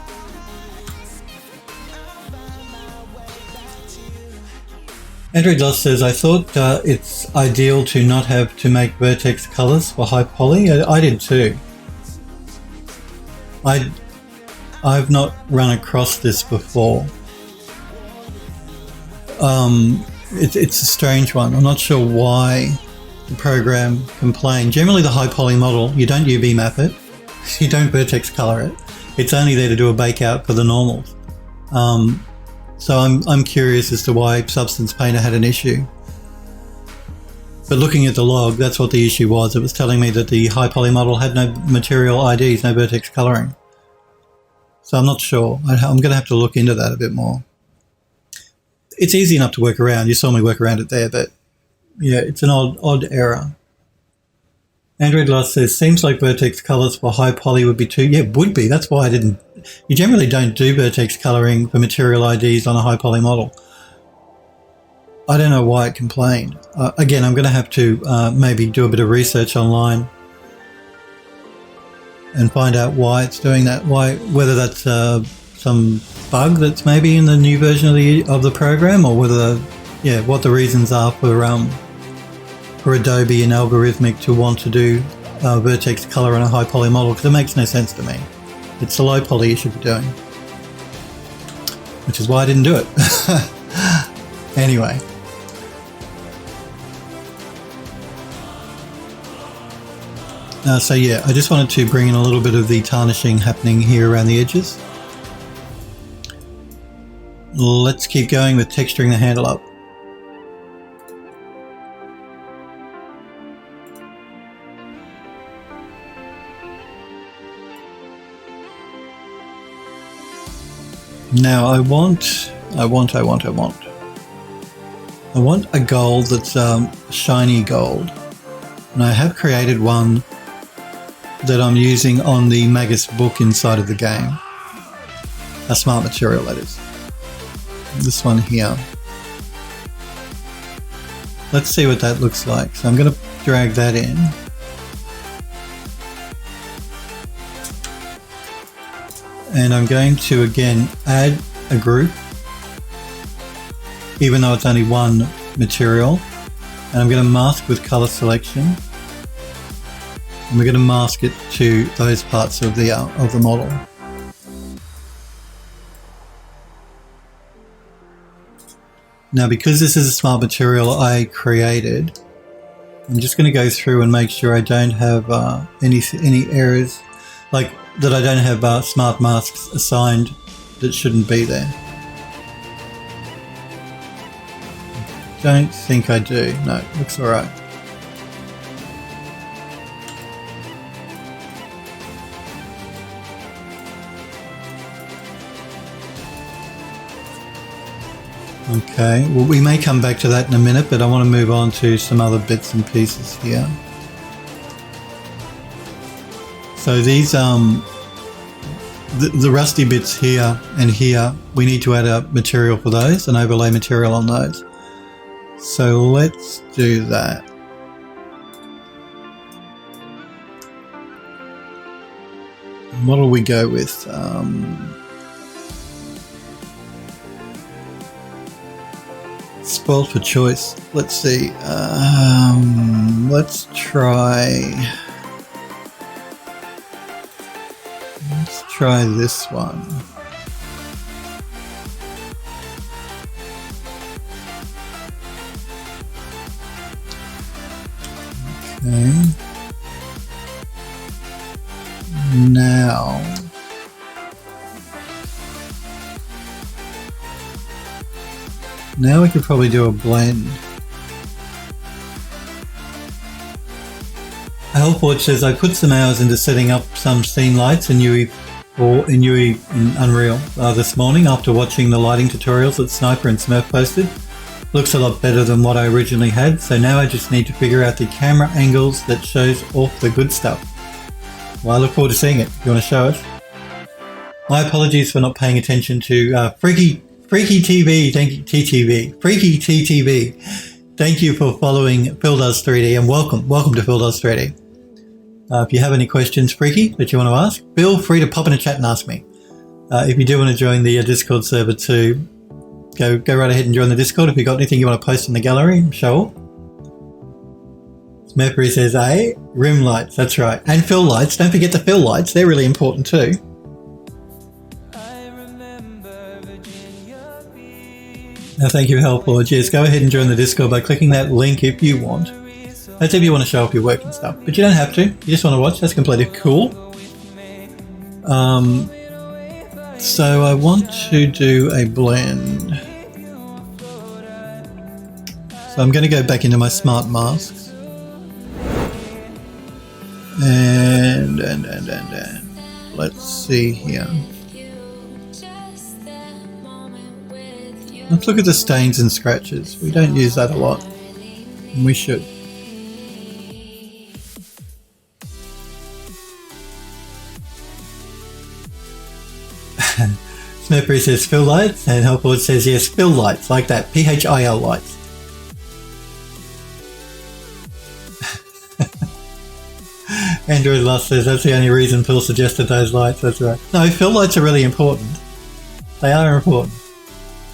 A: Andrew Doss says, I thought it's ideal to not have to make vertex colors for high poly. I did too. I've not run across this before. It's a strange one. I'm not sure why the program complained. Generally the high poly model, you don't UV map it, you don't vertex color it. It's only there to do a bake out for the normals. So I'm curious as to why Substance Painter had an issue. But looking at the log, that's what the issue was. It was telling me that the high poly model had no material IDs, no vertex coloring. So I'm not sure. I'm going to have to look into that a bit more. It's easy enough to work around. You saw me work around it there, but yeah, it's an odd error. Android Lost says, seems like vertex colors for high poly would be too. Yeah, it would be. That's why I didn't. You generally don't do vertex coloring for material IDs on a high poly model. I don't know why it complained. Again, I'm going to have to maybe do a bit of research online and find out why it's doing that. Whether that's some bug that's maybe in the new version of the program, or whether, what the reasons are for Adobe and Algorithmic to want to do vertex color on a high poly model, because it makes no sense to me. It's the low poly you should be doing, which is why I didn't do it. Anyway. So yeah, I just wanted to bring in a little bit of the tarnishing happening here around the edges. Let's keep going with texturing the handle up. Now I want a gold that's shiny gold, and I have created one that I'm using on the Magus book inside of the game. A smart material, that is. This one here. Let's see what that looks like. So I'm going to drag that in. And I'm going to again add a group, even though it's only one material. And I'm going to mask with color selection. And we're going to mask it to those parts of the model. Now, because this is a smart material I created, I'm just going to go through and make sure I don't have any errors, like that I don't have smart masks assigned that shouldn't be there. Don't think I do. No, looks all right. Okay, well, we may come back to that in a minute, but I want to move on to some other bits and pieces here. So these, the rusty bits here and here, we need to add a material for those, an overlay material on those. So let's do that. What will we go with? Spoiled for choice. Let's see. Let's try this one. Okay. Now we could probably do a blend. Hellforge says, I put some hours into setting up some scene lights in UE4 in Unreal this morning after watching the lighting tutorials that Sniper and Smurf posted. Looks a lot better than what I originally had, so now I just need to figure out the camera angles that shows off the good stuff. Well, I look forward to seeing it. You want to show us? My apologies for not paying attention to Freaky TV, thank you, TTV. Freaky TTV. Thank you for following Phil Does 3D, and welcome to Phil Does 3D. If you have any questions, Freaky, that you want to ask, feel free to pop in a chat and ask me. If you do want to join the Discord server too, go right ahead and join the Discord. If you've got anything you want to post in the gallery, show. Mercury says, rim lights, that's right. And fill lights, don't forget the fill lights, they're really important too. Thank you, Hellforge. Yes, go ahead and join the Discord by clicking that link if you want. That's if you want to show off your work and stuff. But you don't have to. You just want to watch. That's completely cool. So I want to do a blend. So I'm going to go back into my smart masks. And let's see here. Let's look at the stains and scratches. We don't use that a lot. And we should. Smurfberry says fill lights, and Helpboard says yes, fill lights, like that, PHIL lights. Android Lust says that's the only reason Phil suggested those lights, that's right. No, fill lights are really important. They are important.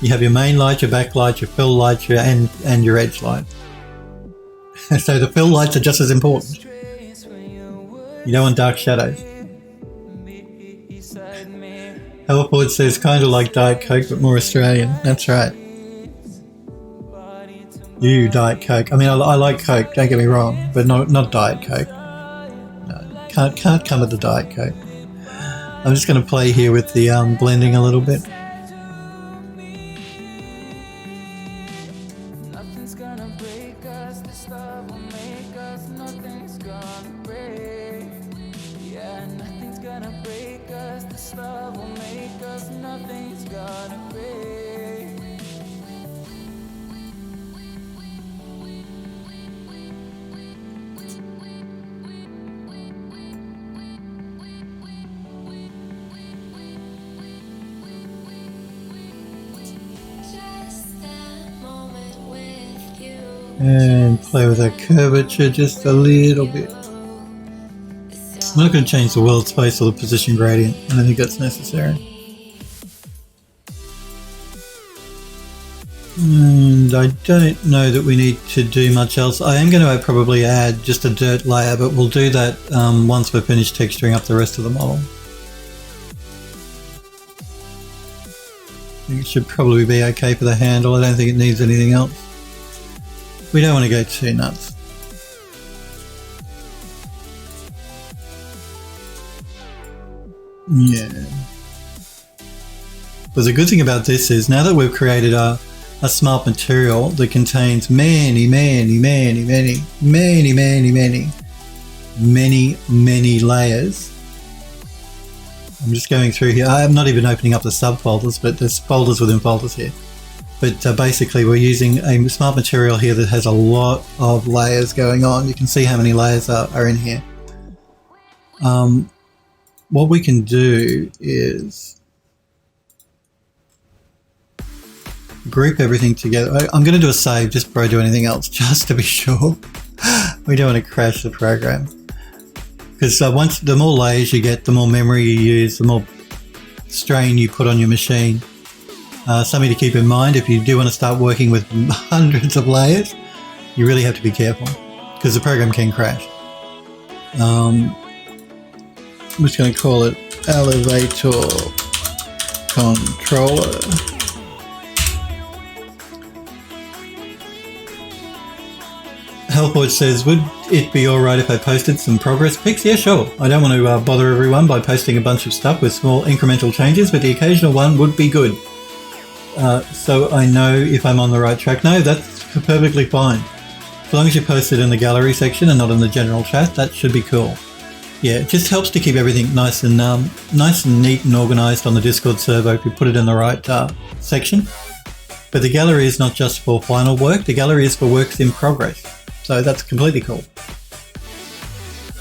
A: You have your main light, your back light, your fill light, and your edge light. So the fill lights are just as important. You don't want dark shadows. Helpboard says kind of like Diet Coke but more Australian. That's right. You Diet Coke. I mean, I like Coke, don't get me wrong, but not Diet Coke. No, can't come with the Diet Coke. I'm just going to play here with the blending a little bit. And play with that curvature just a little bit. I'm not going to change the world space or the position gradient. I don't think that's necessary. And I don't know that we need to do much else. I am going to probably add just a dirt layer, but we'll do that once we're finished texturing up the rest of the model. I think it should probably be okay for the handle. I don't think it needs anything else. We don't want to go too nuts. Yeah. But the good thing about this is now that we've created a smart material that contains many layers. I'm just going through here. I'm not even opening up the subfolders, but there's folders within folders here. But basically we're using a smart material here that has a lot of layers going on. You can see how many layers are in here. What we can do is group everything together. I'm going to do a save just before I do anything else, just to be sure. We don't want to crash the program. Because the more layers you get, the more memory you use, the more strain you put on your machine. Something to keep in mind, if you do want to start working with hundreds of layers, you really have to be careful because the program can crash. I'm just going to call it Elevator Controller. Helpboard says, would it be alright if I posted some progress pics? Yeah, sure. I don't want to bother everyone by posting a bunch of stuff with small incremental changes, but the occasional one would be good. So I know if I'm on the right track. No, that's perfectly fine. As long as you post it in the gallery section and not in the general chat, that should be cool. Yeah, it just helps to keep everything nice and neat and organized on the Discord server if you put it in the right section. But the gallery is not just for final work, the gallery is for works in progress. So that's completely cool.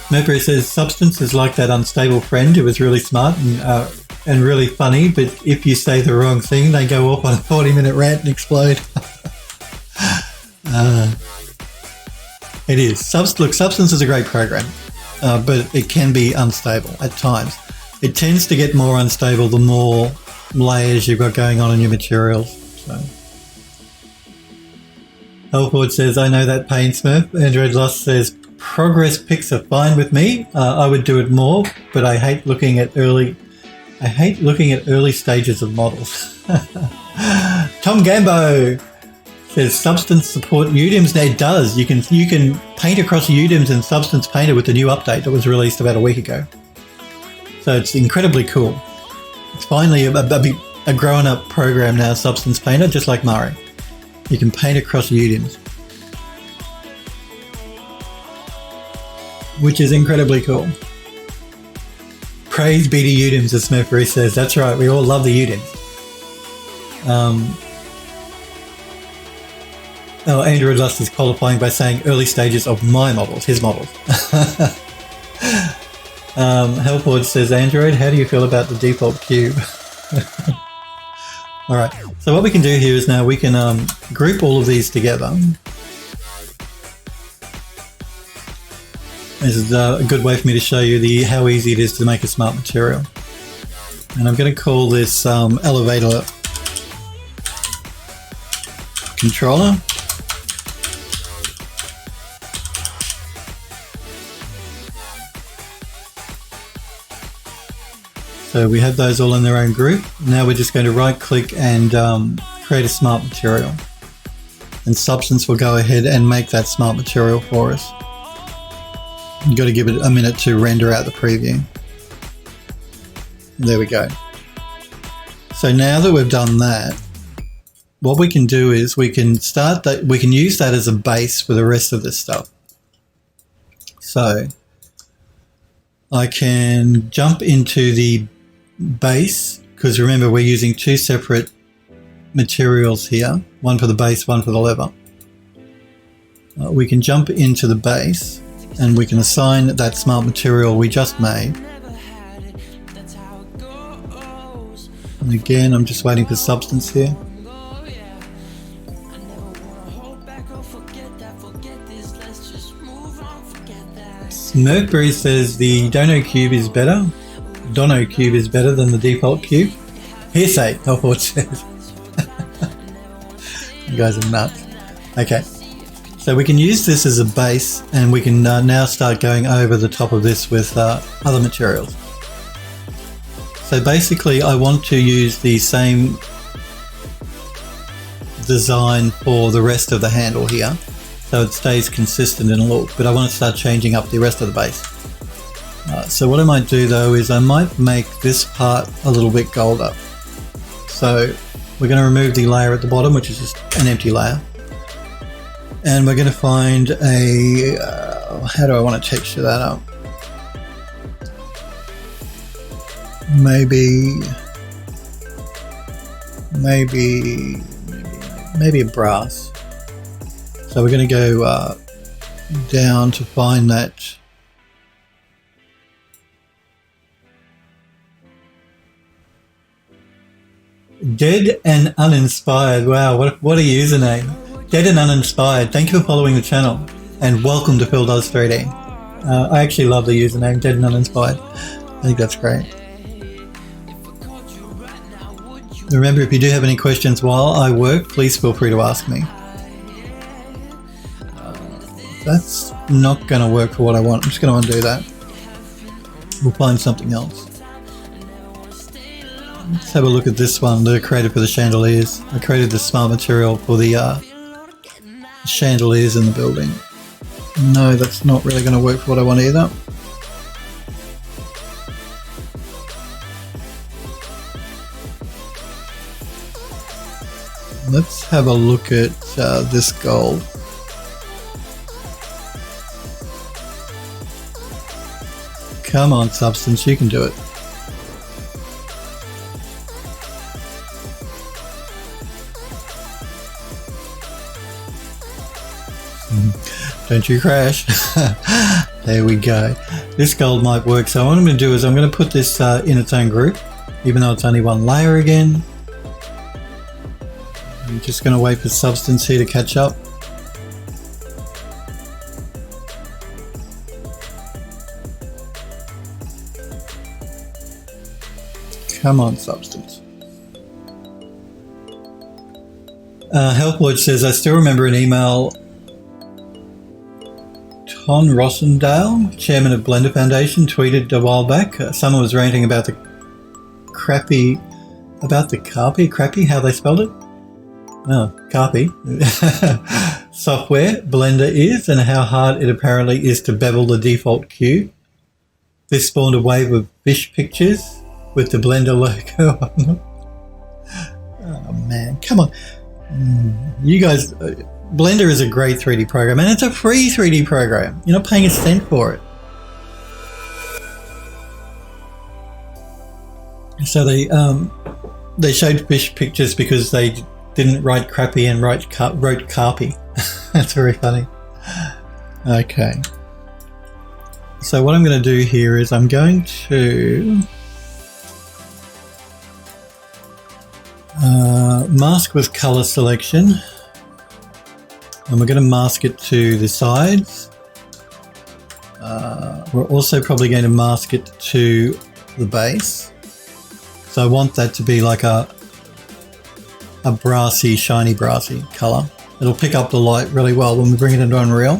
A: Mercury says, Substance is like that unstable friend who was really smart and really funny, but if you say the wrong thing, they go off on a 40-minute rant and explode. It is. Look, Substance is a great program, but it can be unstable at times. It tends to get more unstable the more layers you've got going on in your materials. So. Helford says, I know that pain, Smurf. Android Lost says, progress pics are fine with me. I would do it more, but I hate looking at early stages of models. Tom Gambo says, Substance support UDIMs. Now it does. You can paint across UDIMs in Substance Painter with the new update that was released about a week ago. So it's incredibly cool. It's finally a grown-up program now, Substance Painter, just like Mari. You can paint across UDIMs. which is incredibly cool. Praise be to Udims, as Smurfberry says. That's right, we all love the Udims. Android Lust is qualifying by saying early stages of my models, his models. Hellforge says, Android, how do you feel about the default cube? Alright, so what we can do here is now we can group all of these together. This is a good way for me to show you how easy it is to make a smart material. And I'm going to call this elevator controller. So we have those all in their own group. Now we're just going to right click and create a smart material. And Substance will go ahead and make that smart material for us. You've got to give it a minute to render out the preview. There we go. So now that we've done that, what we can do is we can use that as a base for the rest of this stuff. So I can jump into the base, because remember we're using two separate materials here, one for the base, one for the lever. We can jump into the base and we can assign that smart material we just made. And again, I'm just waiting for Substance here. Smurfberry says the Dono cube is better. Dono cube is better than the default cube. Hearsay, Hellforge says. You guys are nuts. Okay, so we can use this as a base, and we can now start going over the top of this with other materials. So basically I want to use the same design for the rest of the handle here, so it stays consistent in look, but I want to start changing up the rest of the base. So what I might do though is I might make this part a little bit golder. So we're going to remove the layer at the bottom, which is just an empty layer. And we're going to find a, how do I want to texture that up? Maybe a brass. So we're going to go down to find that. Dead and Uninspired. Wow, what a username. Dead and Uninspired. Thank you for following the channel. And welcome to Phil Does 3D. I actually love the username, Dead and Uninspired. I think that's great. Remember, if you do have any questions while I work, please feel free to ask me. That's not going to work for what I want. I'm just going to undo that. We'll find something else. Let's have a look at this one that I created for the chandeliers. I created the smart material for the chandeliers in the building. No, that's not really going to work for what I want either. Let's have a look at this gold. Come on, Substance, you can do it. Don't you crash. There we go. This gold might work. So what I'm going to do is I'm going to put this in its own group, even though it's only one layer again. I'm just going to wait for Substance here to catch up. Come on, Substance. Healthwatch says, I still remember an email. Ton Rossendale, chairman of Blender Foundation, tweeted a while back. Someone was ranting about the crappy, how they spelled it? Oh, crappy. Software Blender is, and how hard it apparently is to bevel the default cube. This spawned a wave of fish pictures with the Blender logo on them. Oh man, come on. You guys, Blender is a great 3D program, and it's a free 3D program. You're not paying a cent for it. So they showed fish pictures because they didn't write crappy and wrote carpy. That's very funny. Okay. So what I'm going to do here is I'm going to mask with color selection, and we're going to mask it to the sides. We're also probably going to mask it to the base. So I want that to be like a brassy, shiny brassy color. It'll pick up the light really well when we bring it into Unreal,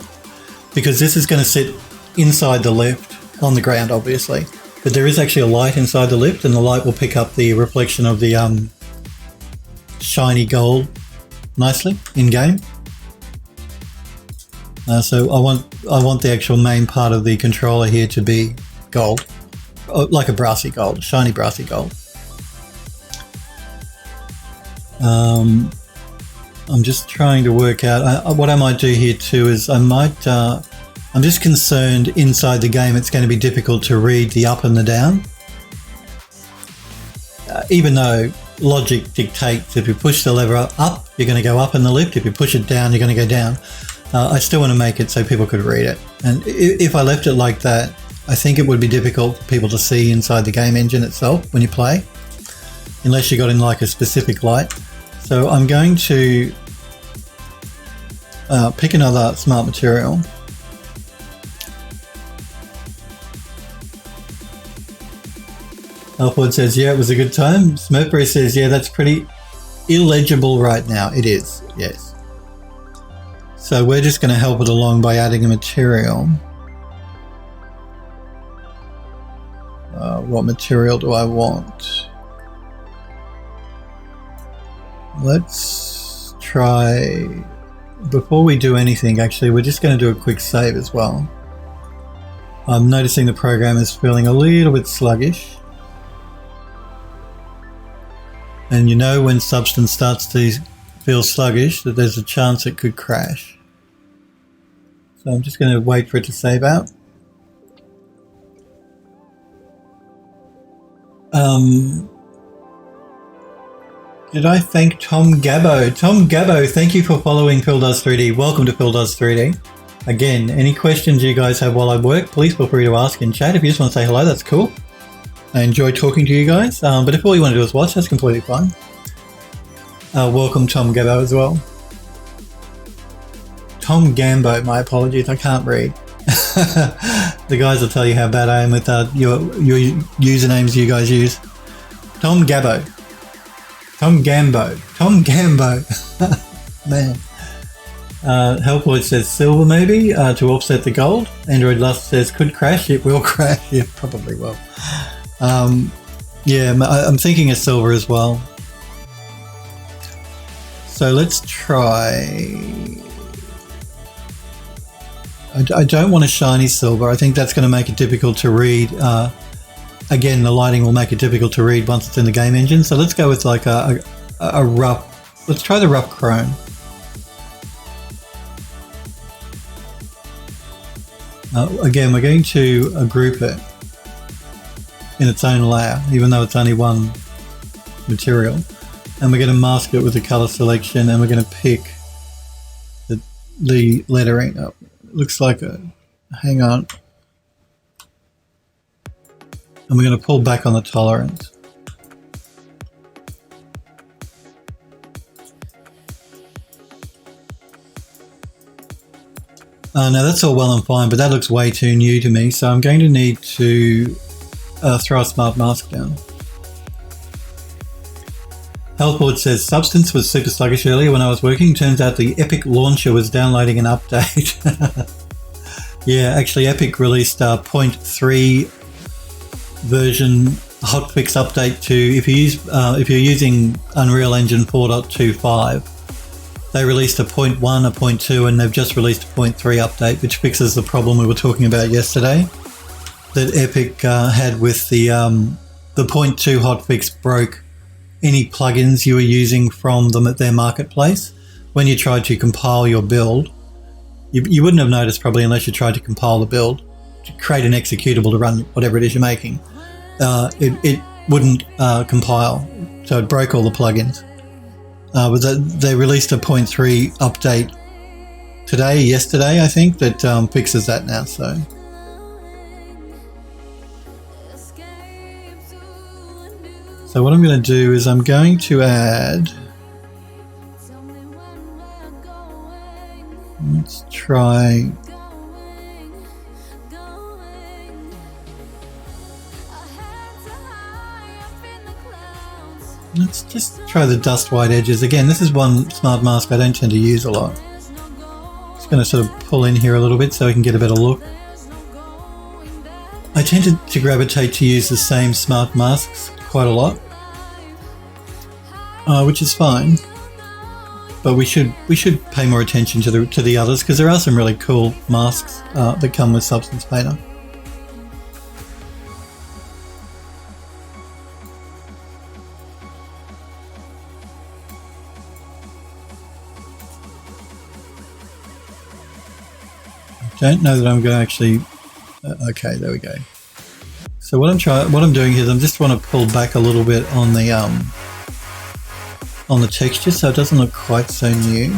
A: because this is going to sit inside the lift on the ground, obviously. But there is actually a light inside the lift, and the light will pick up the reflection of the shiny gold nicely in game. So I want the actual main part of the controller here to be gold, like a brassy gold, shiny brassy gold. I'm just trying to work out what I might do here too. Is I'm just concerned inside the game it's going to be difficult to read the up and the down, even though logic dictates if you push the lever up, you're going to go up in the lift. If you push it down, you're going to go down. I still want to make it so people could read it. And if I left it like that, I think it would be difficult for people to see inside the game engine itself when you play, unless you got in like a specific light. So I'm going to pick another smart material. Alford says, yeah, it was a good time. Smurfberry says, yeah, that's pretty illegible right now. It is, yes. So we're just going to help it along by adding a material. What material do I want? Let's try, before we do anything, actually, we're just going to do a quick save as well. I'm noticing the program is feeling a little bit sluggish. And you know when Substance starts to feel sluggish that there's a chance it could crash. So I'm just going to wait for it to save out. Did I thank Tom Gabbo? Tom Gabbo, thank you for following Phil Does 3D. Welcome to Phil Does 3D. Again, any questions you guys have while I work, please feel free to ask in chat. If you just want to say hello, that's cool. I enjoy talking to you guys. But if all you want to do is watch, that's completely fine. Welcome Tom Gabbo as well. Tom Gambo, my apologies, I can't read. The guys will tell you how bad I am with your usernames you guys use. Tom Gabbo. Tom Gambo. Tom Gambo. Man. Hellpoint says silver maybe to offset the gold. Android Lust says could crash. It will crash. It probably will. Yeah, I'm thinking of silver as well. So let's try. I don't want a shiny silver. I think that's going to make it difficult to read. Again, the lighting will make it difficult to read once it's in the game engine. So let's go with like a rough. Let's try the rough chrome. Again, we're going to group it in its own layer, even though it's only one material. And we're going to mask it with the color selection, and we're going to pick the lettering up. It looks like a, hang on. And we're going to pull back on the tolerance. Now that's all well and fine, but that looks way too new to me, so I'm going to need to throw a smart mask down. Healthboard says, Substance was super sluggish earlier when I was working. Turns out the Epic launcher was downloading an update. Yeah, actually Epic released 0.3 version hotfix update to, if you're using Unreal Engine 4.25, they released a 0.1, a 0.2, and they've just released a 0.3 update, which fixes the problem we were talking about yesterday that Epic had with the 0.2 hotfix broke any plugins you were using from them at their marketplace. When you tried to compile your build, you wouldn't have noticed probably unless you tried to compile the build to create an executable to run whatever it is you're making. It wouldn't compile, so it broke all the plugins. But they released a 0.3 update yesterday, I think, that fixes that now. So what I'm going to do is I'm going to add. Let's try. Let's just try the dust white edges. Again, this is one smart mask I don't tend to use a lot. Just going to sort of pull in here a little bit so we can get a better look. I tend to gravitate to use the same smart masks quite a lot, which is fine. But we should pay more attention to the others, because there are some really cool masks that come with Substance Painter. Don't know that I'm going to actually. Okay, there we go. So what I'm doing here is I'm just want to pull back a little bit on the texture, so it doesn't look quite so new.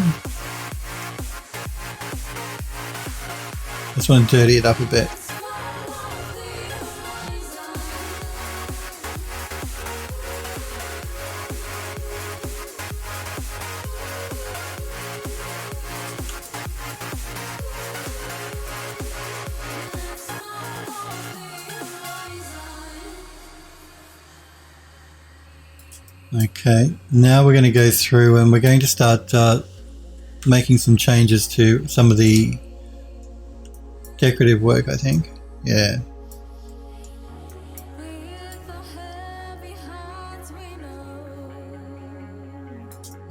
A: Just want to dirty it up a bit. Okay, now we're going to go through and we're going to start making some changes to some of the decorative work, I think. Yeah.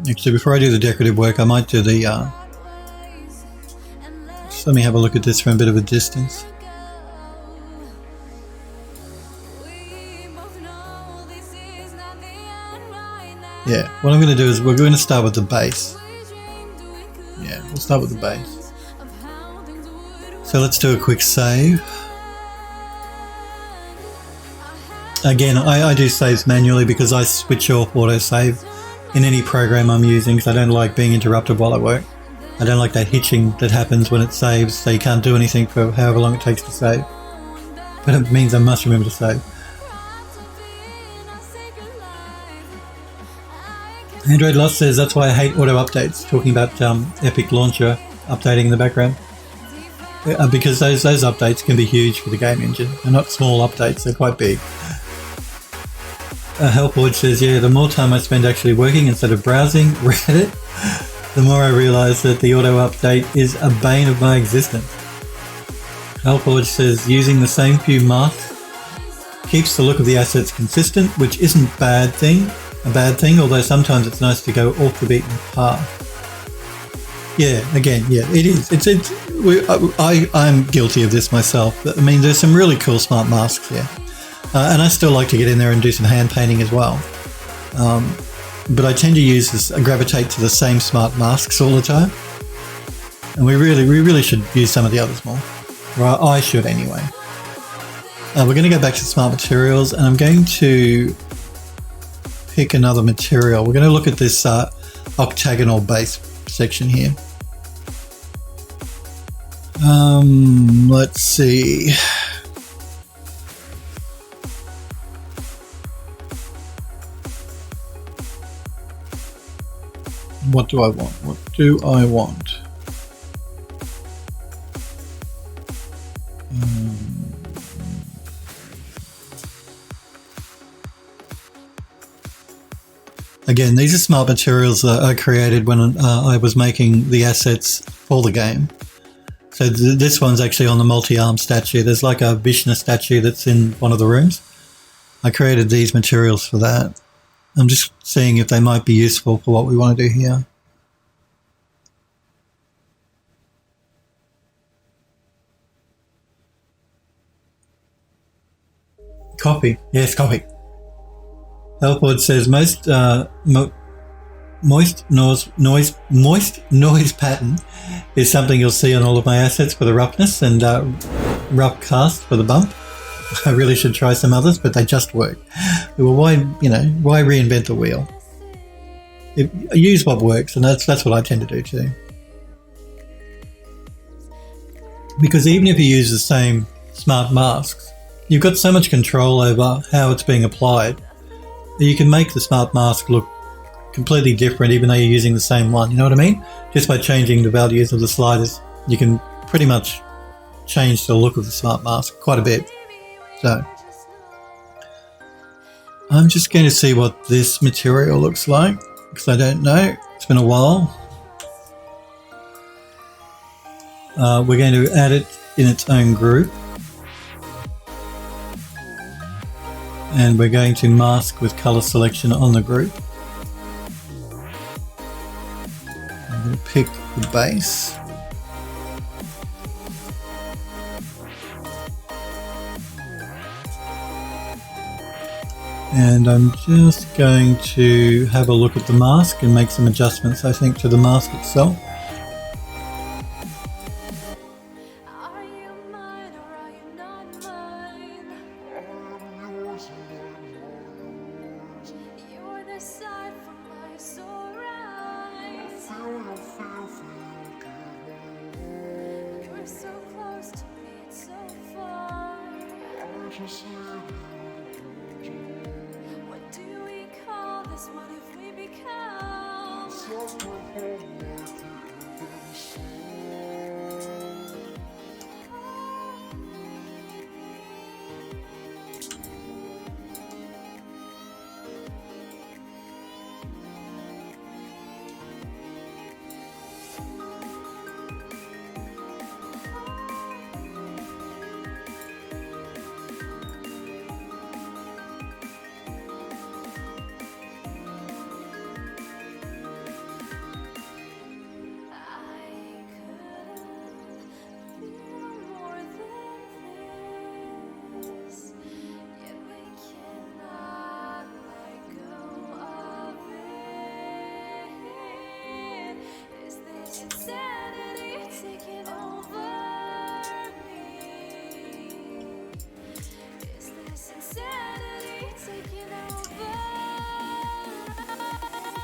A: Actually, before I do the decorative work, I might do the... just let me have a look at this from a bit of a distance. Yeah, what I'm going to do is we're going to start with the base. Yeah, we'll start with the base. So let's do a quick save. Again, I do saves manually because I switch off autosave in any program I'm using, because I don't like being interrupted while I work. I don't like that hitching that happens when it saves, so you can't do anything for however long it takes to save. But it means I must remember to save. Android Lost says that's why I hate auto updates, talking about Epic Launcher updating in the background. Because those updates can be huge for the game engine. They're not small updates, they're quite big. Hellforge says, yeah, the more time I spend actually working instead of browsing Reddit, the more I realise that the auto update is a bane of my existence. Hellforge says, using the same few masks keeps the look of the assets consistent, which isn't a bad thing, although sometimes it's nice to go off the beaten path. Yeah, again, yeah, it is. I'm guilty of this myself. I mean, there's some really cool smart masks here. And I still like to get in there and do some hand painting as well. But I tend to use this, gravitate to the same smart masks all the time. And we really should use some of the others more. Or I should anyway. We're going to go back to smart materials, and I'm going to pick another material. We're going to look at this octagonal base section here. Let's see. What do I want? What do I want? Again, these are smart materials that I created when I was making the assets for the game. So this one's actually on the multi-arm statue. There's like a Vishnu statue that's in one of the rooms. I created these materials for that. I'm just seeing if they might be useful for what we want to do here. Copy. Yes, copy. Hellford says most moist noise pattern is something you'll see on all of my assets for the roughness, and rough cast for the bump. I really should try some others, but they just work. Well, why reinvent the wheel? Use what works, and that's what I tend to do too. Because even if you use the same smart masks, you've got so much control over how it's being applied that you can make the smart mask look completely different even though you're using the same one. You know what I mean? Just by changing the values of the sliders, you can pretty much change the look of the smart mask quite a bit. So I'm just going to see what this material looks like because I don't know. It's been a while. We're going to add it in its own group. And we're going to mask with color selection on the group. I'm going to pick the base. And I'm just going to have a look at the mask and make some adjustments, I think, to the mask itself.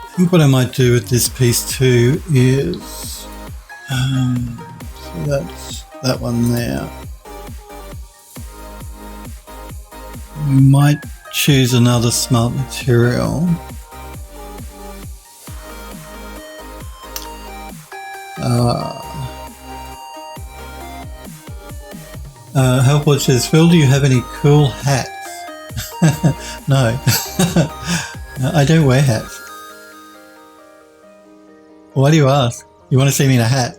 A: I think what I might do with this piece too is, so that's that one there. We might choose another smart material. Helpwatch says, Phil, do you have any cool hats? No, I don't wear hats. Why do you ask? You want to see me in a hat?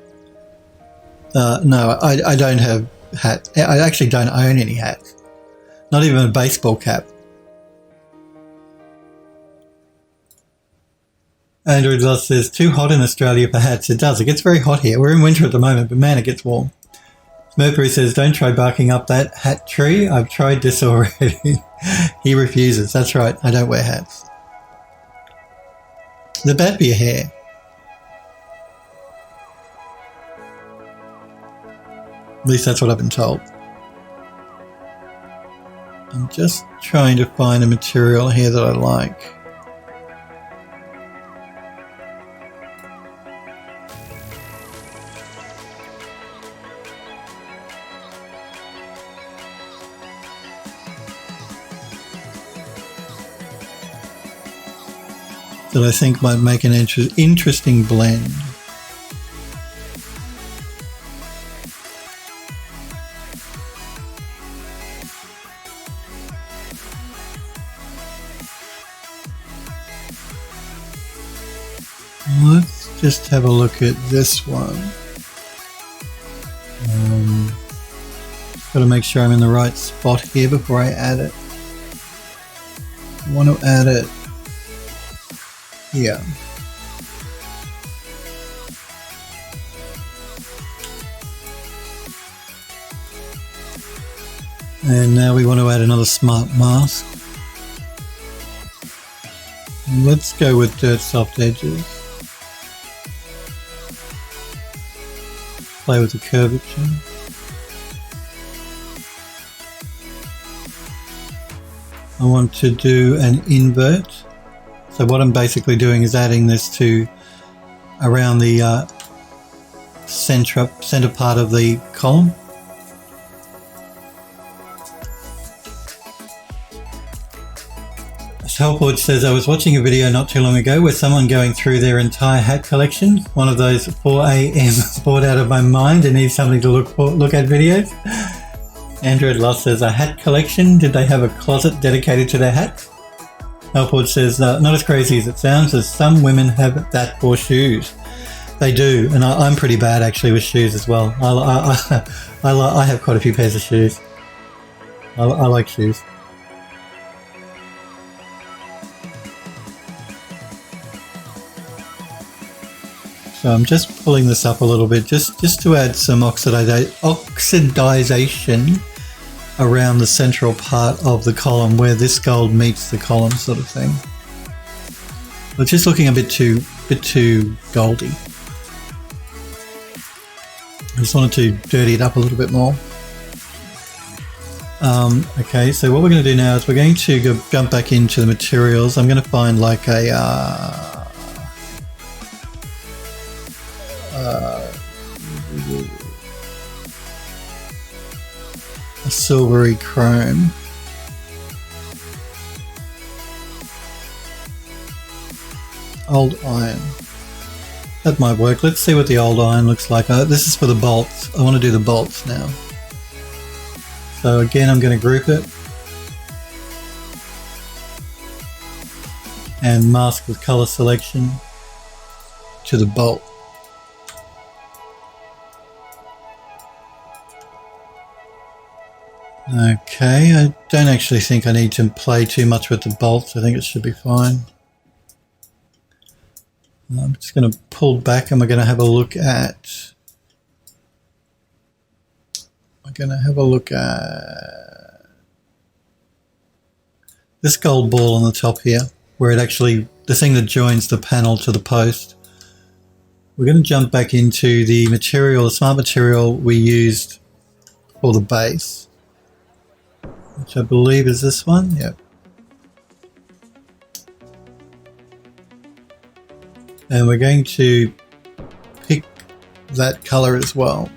A: No, I don't have hats. I actually don't own any hats. Not even a baseball cap. Andrew Loss says, too hot in Australia for hats. It does. It gets very hot here. We're in winter at the moment, but man, it gets warm. Mercury says, don't try barking up that hat tree. I've tried this already. He refuses. That's right. I don't wear hats. They're bad for your hair. At least that's what I've been told. I'm just trying to find a material here that I like. That I think might make an interesting blend. Let's just have a look at this one. Got to make sure I'm in the right spot here before I add it. I want to add it here. And now we want to add another smart mask. Let's go with dirt soft edges. Play with the curvature. I want to do an invert. So what I'm basically doing is adding this to around the center part of the column. Helpwatch says, I was watching a video not too long ago where someone going through their entire hat collection, one of those 4 a.m. bored out of my mind and needs something to look at videos. Android Lost says, a hat collection? Did they have a closet dedicated to their hats? Helpwatch says, not as crazy as it sounds, as some women have that for shoes. They do, and I'm pretty bad actually with shoes as well. I have quite a few pairs of shoes. I like shoes. So I'm just pulling this up a little bit just to add some oxidization around the central part of the column where this gold meets the column, sort of thing. But just looking a bit too goldy. I just wanted to dirty it up a little bit more. Okay, so what we're going to do now is we're going to jump back into the materials. I'm going to find like a silvery chrome. Old iron. That might work. Let's see what the old iron looks like. This is for the bolts. I want to do the bolts now. So again, I'm going to group it and mask with color selection to the bolt. Okay, I don't actually think I need to play too much with the bolts. I think it should be fine. I'm just going to pull back and we're going to have a look at this gold ball on the top here, where it actually, the thing that joins the panel to the post. We're going to jump back into the material, the smart material we used for the base, which I believe is this one. Yep. And we're going to pick that color as well.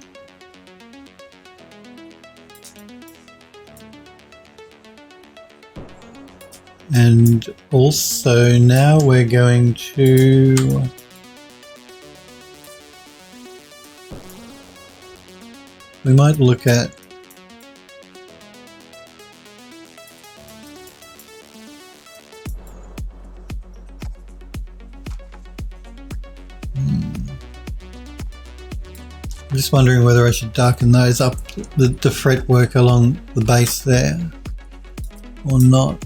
A: And also now we're going to we might look at I'm just wondering whether I should darken those up, the fretwork along the base there, or not.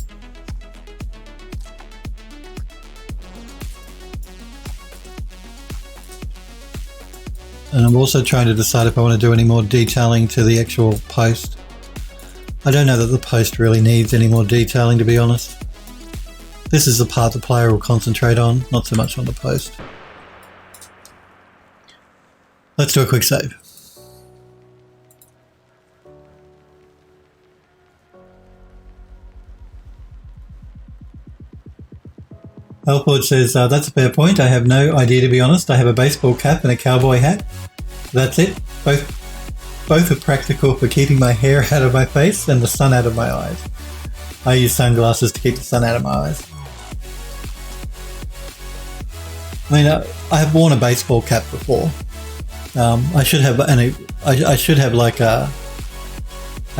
A: And I'm also trying to decide if I want to do any more detailing to the actual post. I don't know that the post really needs any more detailing, to be honest. This is the part the player will concentrate on, not so much on the post. Let's do a quick save. Helpwatch says, that's a fair point. I have no idea, to be honest. I have a baseball cap and a cowboy hat. That's it. Both are practical for keeping my hair out of my face and the sun out of my eyes. I use sunglasses to keep the sun out of my eyes. I mean, I have worn a baseball cap before. I should have, and I should have like a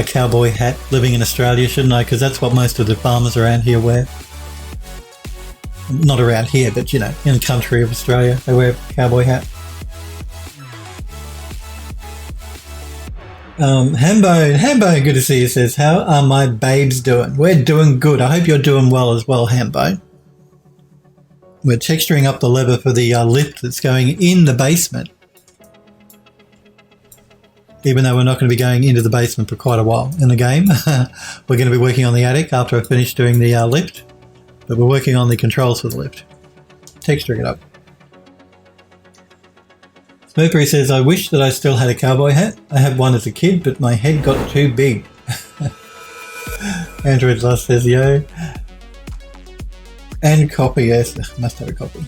A: cowboy hat living in Australia, shouldn't I? Because that's what most of the farmers around here wear. Not around here, but you know, in the country of Australia, they wear a cowboy hat. Hambo, good to see you, says, how are my babes doing? We're doing good. I hope you're doing well as well, Hambo. We're texturing up the lever for the lift that's going in the basement. Even though we're not going to be going into the basement for quite a while in the game. We're going to be working on the attic after I finish doing the lift. But we're working on the controls for the lift. Texturing it up. Smurfberry says, I wish that I still had a cowboy hat. I had one as a kid, but my head got too big. Android Lust says, yo. And copy, yes, must have a copy.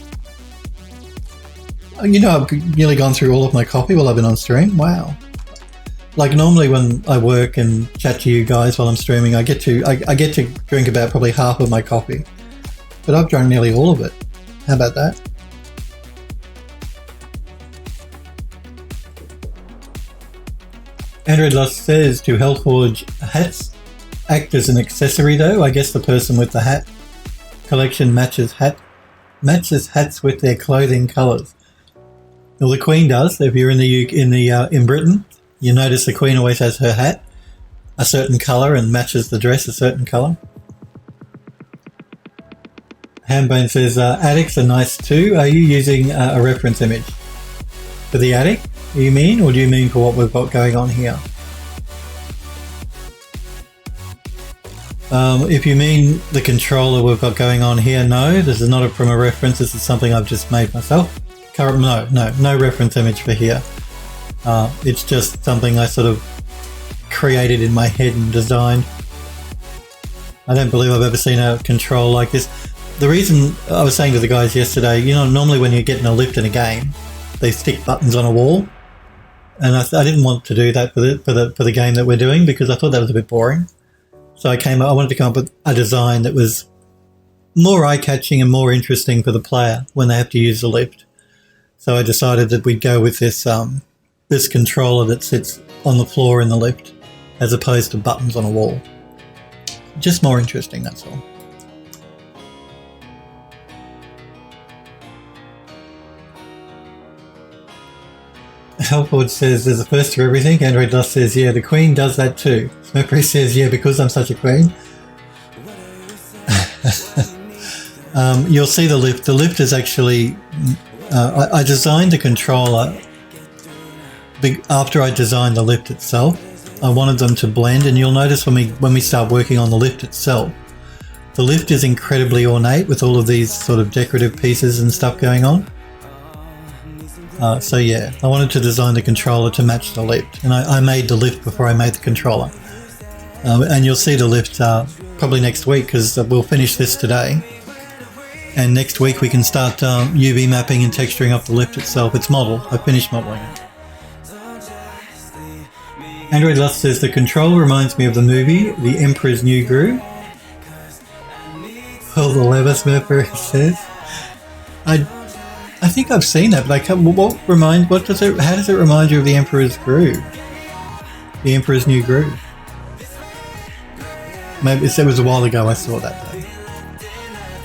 A: You know, I've nearly gone through all of my copy while I've been on stream. Wow. Like normally when I work and chat to you guys while I'm streaming, I get to drink about probably half of my coffee, but I've drunk nearly all of it. How about that? Android Lost says, do Hellforge hats act as an accessory though? I guess the person with the hat collection matches hats with their clothing colours. Well, the Queen does. If you're in Britain, you notice the Queen always has her hat a certain colour and matches the dress a certain colour. Hambone says, attics are nice too. Are you using a reference image for the attic, you mean, or do you mean for what we've got going on here? If you mean the controller we've got going on here, no, this is not from a reference. This is something I've just made myself. No reference image for here. It's just something I sort of created in my head and designed. I don't believe I've ever seen a control like this. The reason I was saying to the guys yesterday, you know, normally when you're getting a lift in a game, they stick buttons on a wall, and I didn't want to do that for the game that we're doing because I thought that was a bit boring. So I wanted to come up with a design that was more eye-catching and more interesting for the player when they have to use the lift. So I decided that we'd go with this this controller that sits on the floor in the lift as opposed to buttons on a wall. Just more interesting, that's all. Hellford says there's a first for everything. Android Dust says, yeah, the Queen does that too. Smurfrey says, yeah, because I'm such a queen. You'll see the lift. The lift is actually... I designed the controller after I designed the lift itself. I wanted them to blend, and you'll notice when we start working on the lift itself, the lift is incredibly ornate with all of these sort of decorative pieces and stuff going on. So yeah, I wanted to design the controller to match the lift, and I made the lift before I made the controller. And you'll see the lift probably next week because we'll finish this today. And next week we can start UV mapping and texturing up the lift itself. It's modeled. I finished modeling it. Android Lust says the control reminds me of the movie The Emperor's New Groove. Pull the lever, Smurfer says. I think I've seen that, but how does it remind you of The Emperor's Groove? The Emperor's New Groove. Maybe it was a while ago I saw that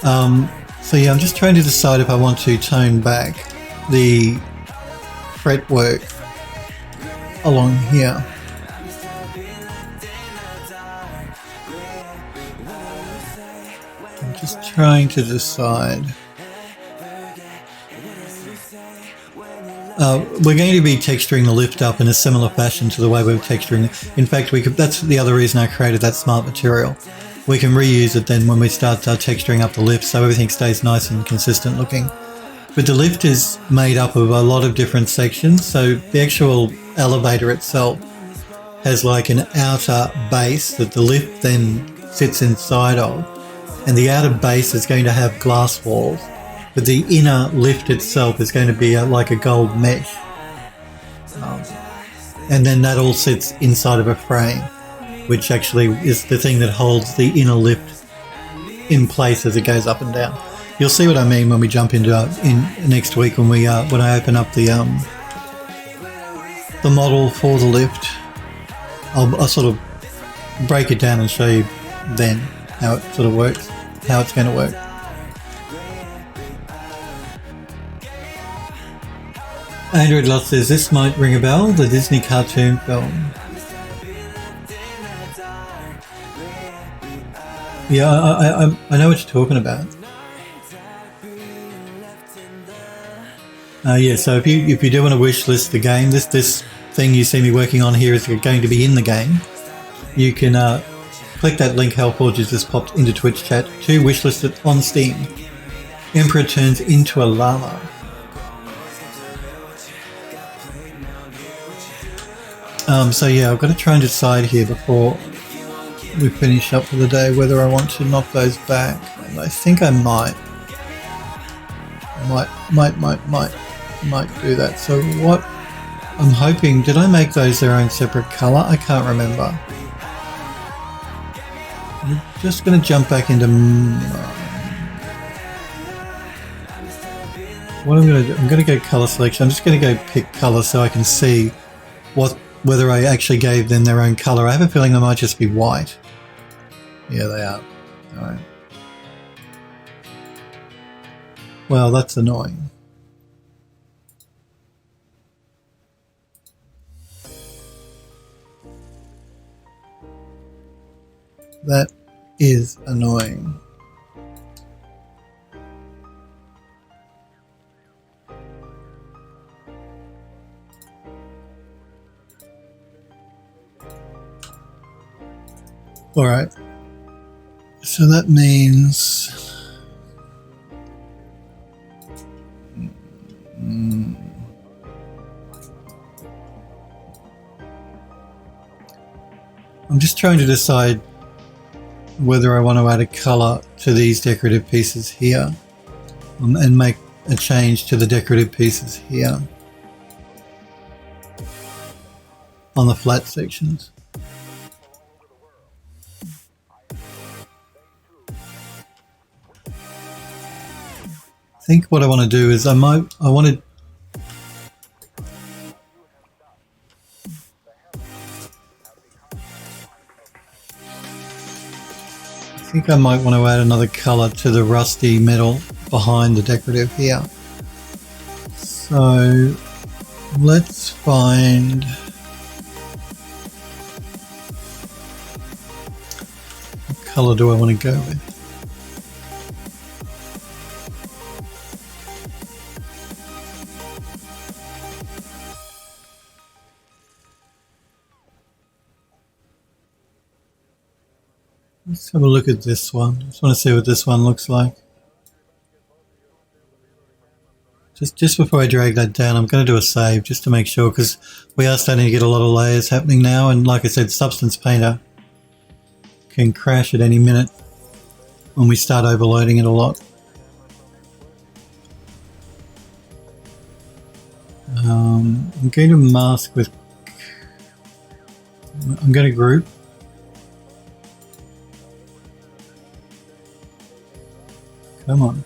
A: though. So yeah, I'm just trying to decide if I want to tone back the fretwork along here. I'm just trying to decide. We're going to be texturing the lift up in a similar fashion to the way we were texturing it. In fact, that's the other reason I created that smart material. We can reuse it then when we start texturing up the lift so everything stays nice and consistent looking. But the lift is made up of a lot of different sections, so the actual elevator itself has like an outer base that the lift then sits inside of, and the outer base is going to have glass walls, but the inner lift itself is going to be like a gold mesh. And then that all sits inside of a frame, which actually is the thing that holds the inner lift in place as it goes up and down. You'll see what I mean when we jump into in next week when I open up the model for the lift. I'll sort of break it down and show you then how it sort of works, how it's going to work. Android Love says this might ring a bell, the Disney cartoon film. Yeah, I know what you're talking about. Yeah, so if you do want to wish list the game, this thing you see me working on here is going to be in the game. You can click that link Hellforge has just popped into Twitch chat to wishlist it on Steam. Emperor turns into a llama. So yeah, I've got to try and decide here before we finish up for the day whether I want to knock those back. And I think I might do that. So what I'm hoping, did I make those their own separate color? I can't remember. I'm just going to jump back into what I'm going to do. I'm going to go color selection. I'm just going to go pick color so I can see whether I actually gave them their own color. I have a feeling they might just be white. Yeah, they are. All right. Well, that's annoying. That is annoying. All right. So that means I'm just trying to decide whether I want to add a color to these decorative pieces here and make a change to the decorative pieces here on the flat sections. I think what I want to do is I think I might want to add another color to the rusty metal behind the decorative here. So let's find what color do I want to go with? Let's have a look at this one. I just want to see what this one looks like. Just before I drag that down, I'm going to do a save just to make sure, because we are starting to get a lot of layers happening now, and like I said, Substance Painter can crash at any minute when we start overloading it a lot. I'm going to mask with... I'm going to group. Come on.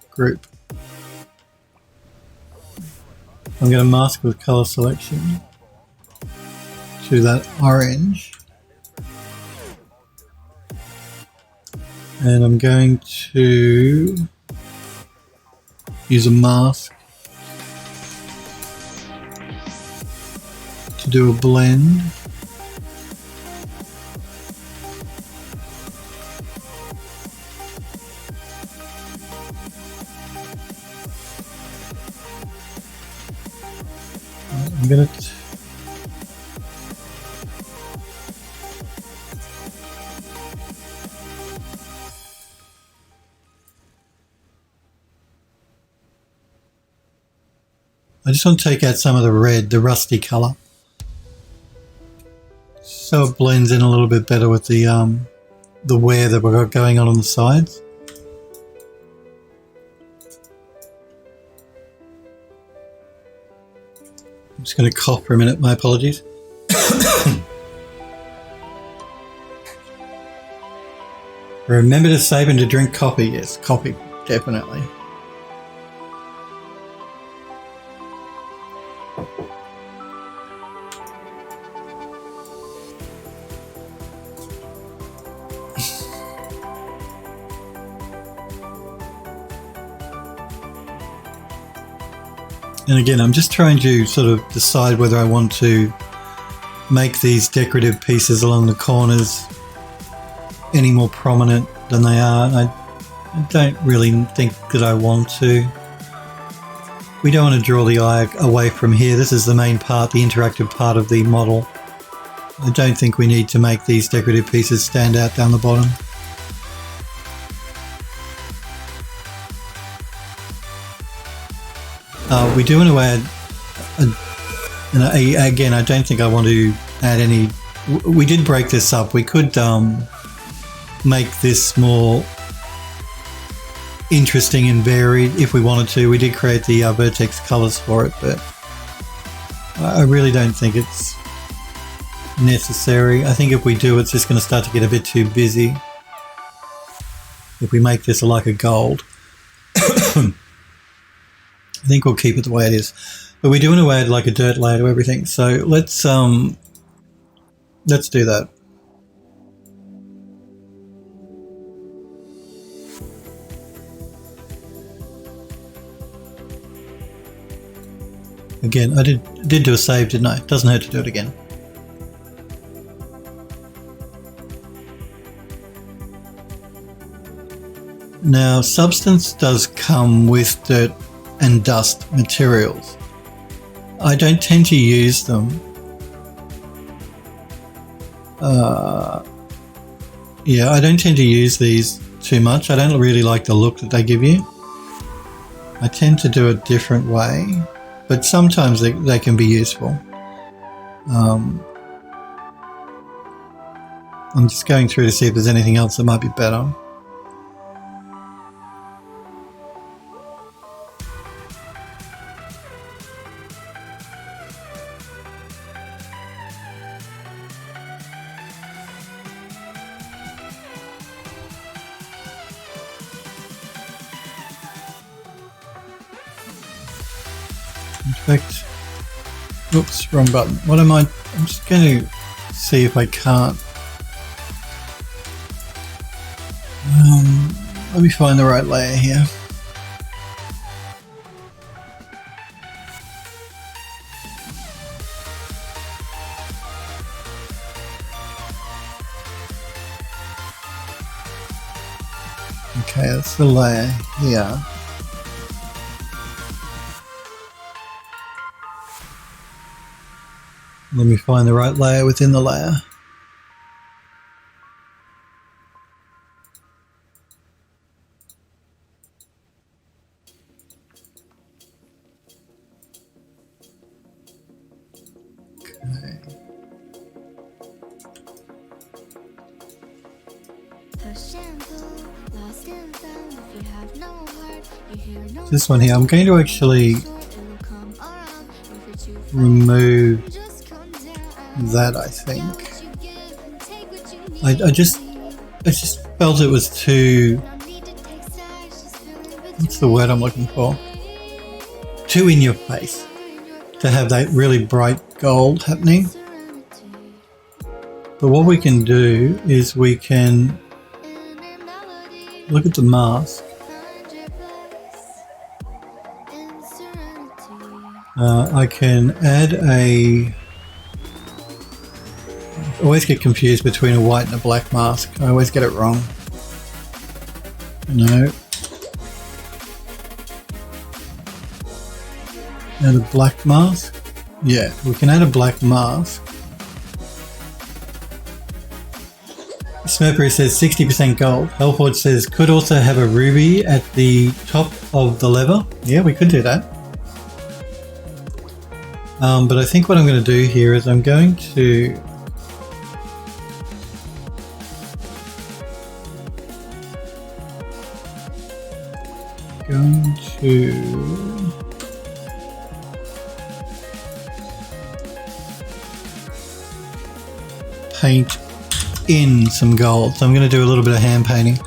A: Group. I'm going to mask with color selection to that orange. And I'm going to use a mask to do a blend. I'm going to just want to take out some of the red, the rusty color, so it blends in a little bit better with the wear that we've got going on the sides. I'm just going to cough for a minute, my apologies. Remember to save and to drink coffee. Yes, coffee, definitely. And again, I'm just trying to sort of decide whether I want to make these decorative pieces along the corners any more prominent than they are. I don't really think that I want to. We don't want to draw the eye away from here. This is the main part, the interactive part of the model. I don't think we need to make these decorative pieces stand out down the bottom. We do want to add, again, I don't think I want to add any. We did break this up. We could make this more interesting and varied if we wanted to. We did create the Vertex Colors for it, but I really don't think it's necessary. I think if we do, it's just going to start to get a bit too busy. If we make this like a gold, I think we'll keep it the way it is. But we do want to add like a dirt layer to everything. So let's do that. Again, I did do a save, didn't I? It doesn't hurt to do it again. Now, substance does come with dirt and dust materials. I don't tend to use them. Yeah, I don't tend to use these too much. I don't really like the look that they give you. I tend to do it a different way, but sometimes they can be useful. I'm just going through to see if there's anything else that might be better. In fact, oops, wrong button. What am I? I'm just going to see if I can't. Let me find the right layer here. Okay, that's the layer here. Let me find the right layer within the layer. Okay. This one here, I'm going to actually remove that, I think. I just felt it was too, what's the word I'm looking for? Too in your face to have that really bright gold happening. But what we can do is we can look at the mask. I can add a, I always get confused between a white and a black mask. I always get it wrong. No. Add a black mask. Yeah, we can add a black mask. Smurpery says 60% gold. Hellforge says could also have a ruby at the top of the lever. Yeah, we could do that. But I think what I'm going to do here is I'm going to paint in some gold. So I'm going to do a little bit of hand painting.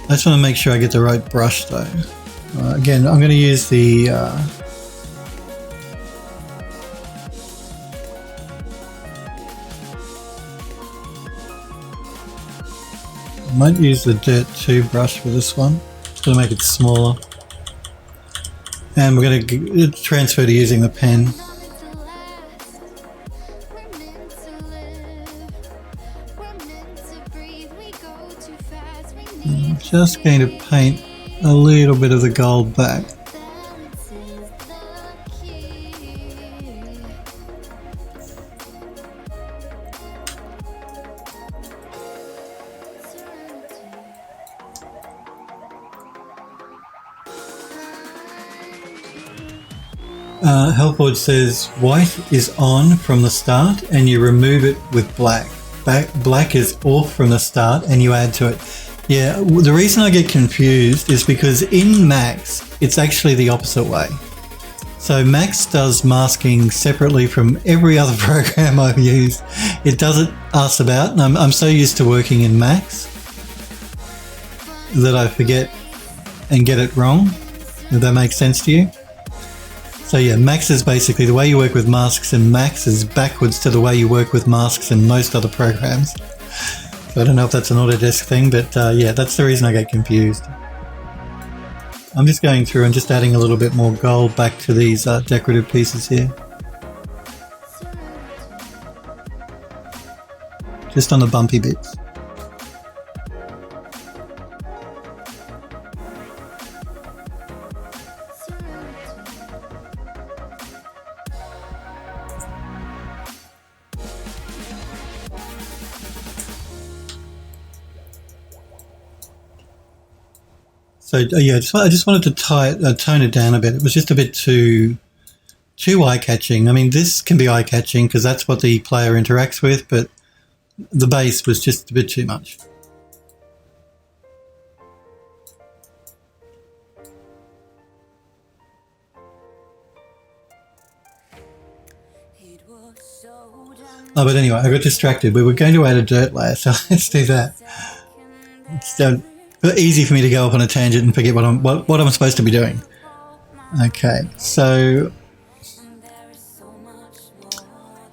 A: I just want to make sure I get the right brush though. Again, I'm going to use the I might use the Dirt 2 brush for this one. Just going to make it smaller. And we're going to transfer to using the pen. I'm just going to paint a little bit of the gold back. Hellforge says white is on from the start and you remove it with black. Black is off from the start and you add to it. Yeah, the reason I get confused is because in Max, it's actually the opposite way. So Max does masking separately from every other program I've used. It doesn't ask about, and I'm so used to working in Max that I forget and get it wrong, if that makes sense to you. So yeah, Max is basically the way you work with masks in Max is backwards to the way you work with masks in most other programs. So I don't know if that's an Autodesk thing, but yeah, that's the reason I get confused. I'm just going through and just adding a little bit more gold back to these decorative pieces here. Just on the bumpy bits. So yeah, I just wanted to tone it down a bit. It was just a bit too eye-catching. I mean, this can be eye-catching because that's what the player interacts with, but the base was just a bit too much. Oh, but anyway, I got distracted. We were going to add a dirt layer, so let's do that. It's easy for me to go off on a tangent and forget what I'm supposed to be doing. Okay, so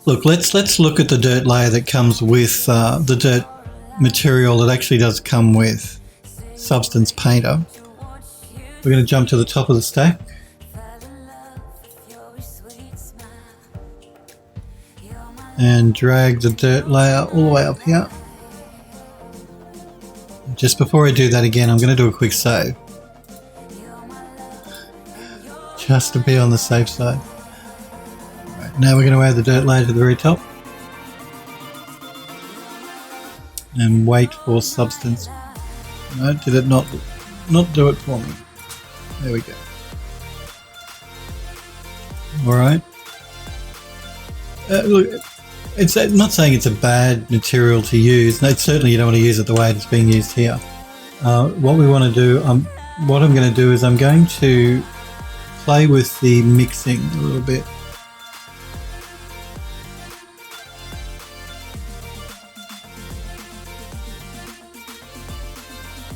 A: look, let's look at the dirt layer that comes with the dirt material that actually does come with Substance Painter. We're going to jump to the top of the stack. And drag the dirt layer all the way up here. Just before I do that again, I'm going to do a quick save. Just to be on the safe side. Right, now we're going to add the dirt layer to the very top. And wait for substance. No, did it not do it for me? There we go. Alright. Look, it's not saying it's a bad material to use. No, certainly you don't want to use it the way it's being used here. What we want to do, what I'm going to do is I'm going to play with the mixing a little bit.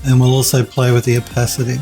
A: And we'll also play with the opacity.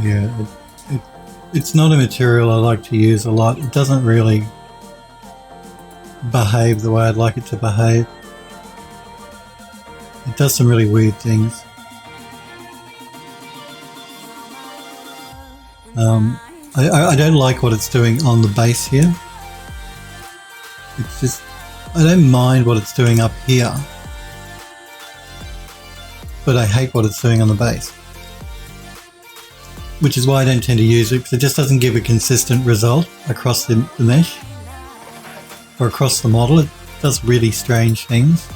A: Yeah, it's not a material I like to use a lot. It doesn't really behave the way I'd like it to behave. It does some really weird things. I don't like what it's doing on the base here. It's just, I don't mind what it's doing up here, but I hate what it's doing on the base. Which is why I don't tend to use it, because it just doesn't give a consistent result across the mesh or across the model. It does really strange things.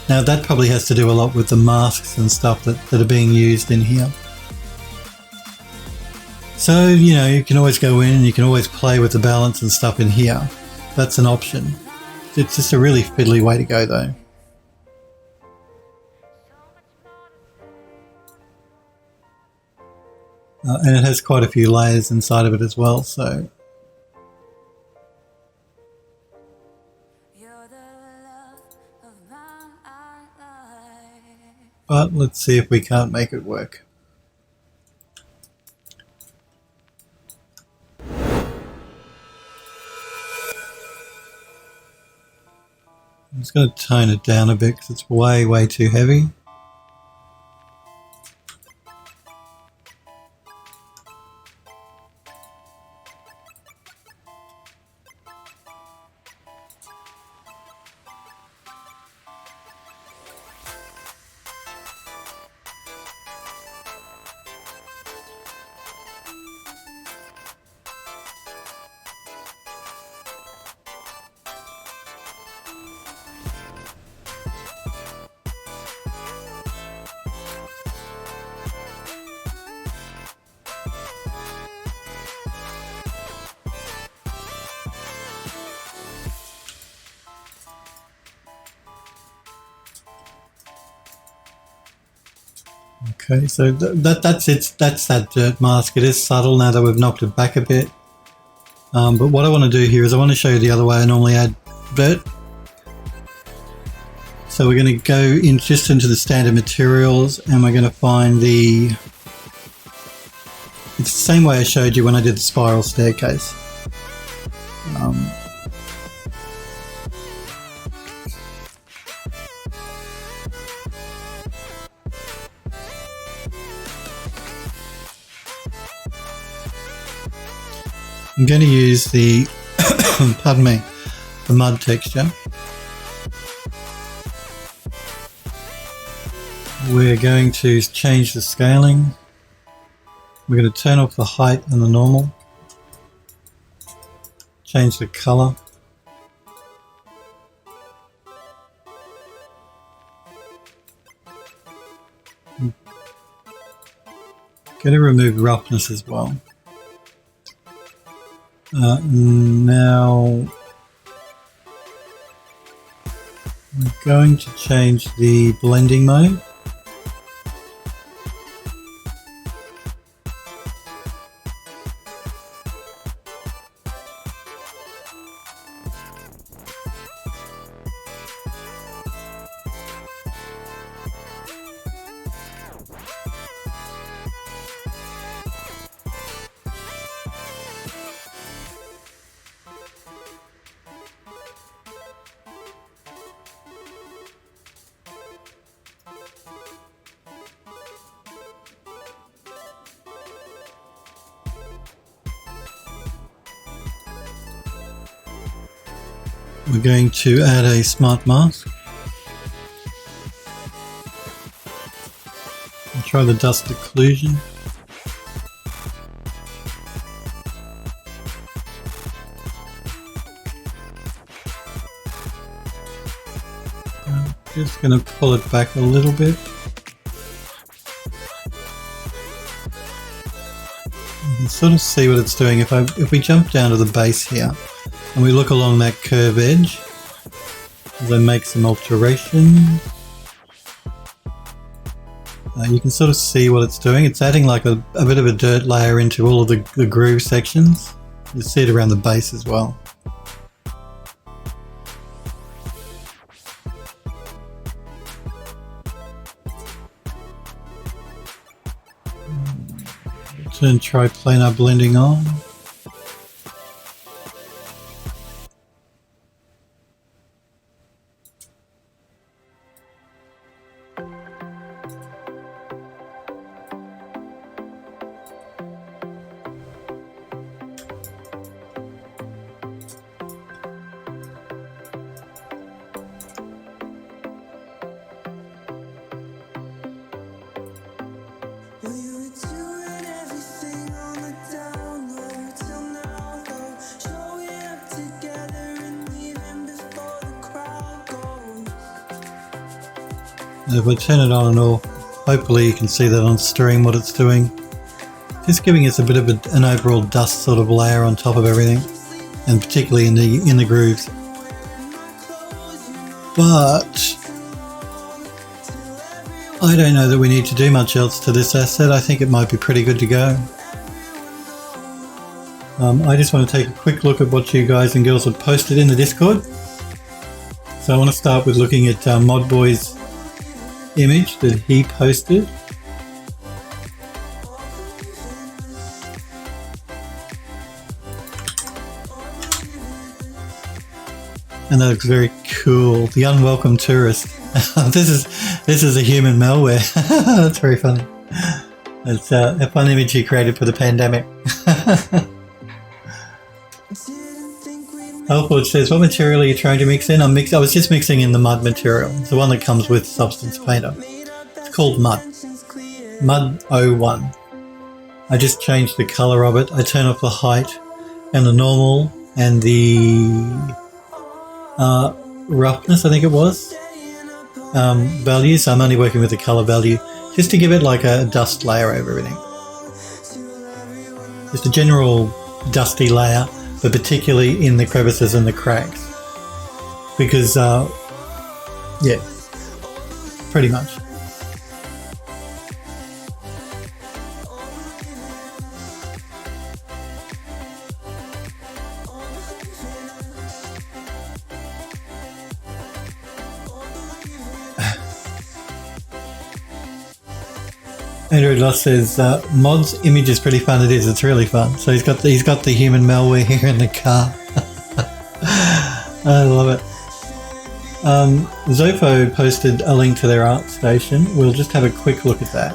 A: Now that probably has to do a lot with the masks and stuff that are being used in here. So, you know, you can always go in and you can always play with the balance and stuff in here. That's an option. It's just a really fiddly way to go though. And it has quite a few layers inside of it as well, so. But let's see if we can't make it work. I'm just going to tone it down a bit because it's way too heavy. Okay, so that's it. That's that dirt mask. It is subtle now that we've knocked it back a bit. But what I want to do here is I want to show you the other way I normally add dirt. So we're going to go in just into the standard materials, and we're going to find the. It's the same way I showed you when I did the spiral staircase. I'm going to use the, pardon me, the mud texture. We're going to change the scaling. We're going to turn off the height and the normal. Change the color. Going to remove roughness as well. Now we're going to change the blending mode. We're going to add a smart mask. I'll try the dust occlusion. I'm just going to pull it back a little bit. You can sort of see what it's doing. If we jump down to the base here, and we look along that curve edge as I make some alterations. You can sort of see what it's doing. It's adding like a bit of a dirt layer into all of the groove sections. You see it around the base as well. Turn triplanar blending on. If I turn it on and off, hopefully you can see that on stream what it's doing. Just giving us a bit of an overall dust sort of layer on top of everything, and particularly in the grooves. But I don't know that we need to do much else to this asset. I think it might be pretty good to go. I just want to take a quick look at what you guys and girls have posted in the Discord. So I want to start with looking at Modboy's image that he posted. And that looks very cool. The unwelcome tourist. This is a human malware. That's very funny. It's a fun image he created for the pandemic. Hellforge says, what material are you trying to mix in? I was just mixing in the mud material. It's the one that comes with Substance Painter. It's called Mud. Mud 01. I just changed the color of it. I turn off the height and the normal and the roughness, I think it was, value. So I'm only working with the color value just to give it like a dust layer over everything. Just a general dusty layer, but particularly in the crevices and the cracks. Because, yeah, pretty much. Android Lost says, Mod's image is pretty fun. It is. It's really fun. So he's got the human malware here in the car. I love it. Zofo posted a link to their art station. We'll just have a quick look at that.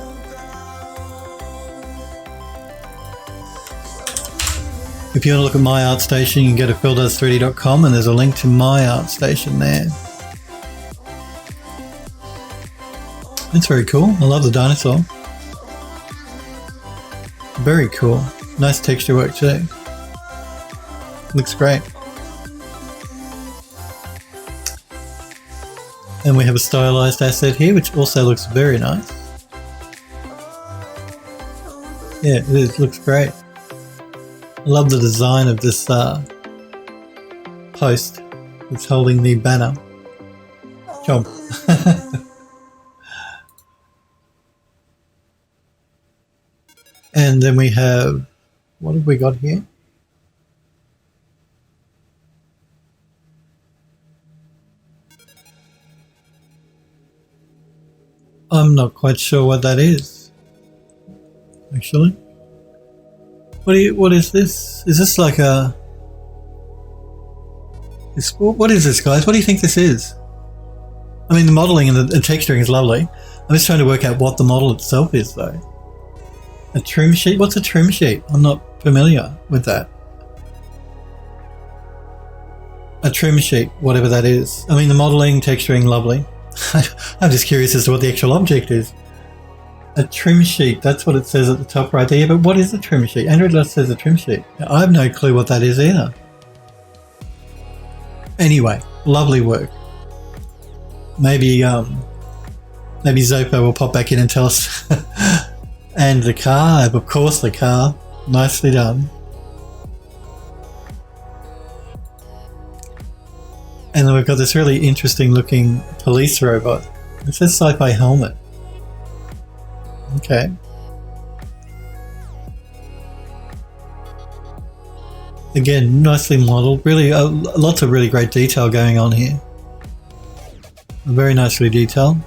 A: If you want to look at my art station, you can go to phildoes3d.com and there's a link to my art station there. That's very cool. I love the dinosaur. Very cool. Nice texture work too. Looks great. And we have a stylized asset here, which also looks very nice. Yeah, it is. Looks great. I love the design of this post. It's holding the banner. Chomp. And then we have, what have we got here? I'm not quite sure what that is, actually. What is this? Is this like a... What is this, guys? What do you think this is? I mean, the modelling and the texturing is lovely. I'm just trying to work out what the model itself is, though. A trim sheet? What's a trim sheet? I'm not familiar with that. A trim sheet, whatever that is. I mean, the modelling, texturing, lovely. I'm just curious as to what the actual object is. A trim sheet, that's what it says at the top right there. But what is a trim sheet? Android Lust says a trim sheet. I have no clue what that is either. Anyway, lovely work. Maybe Zopo will pop back in and tell us. And the car, of course the car. Nicely done. And then we've got this really interesting looking police robot. It says sci-fi helmet. Okay. Again, nicely modelled. Really, lots of really great detail going on here. Very nicely detailed.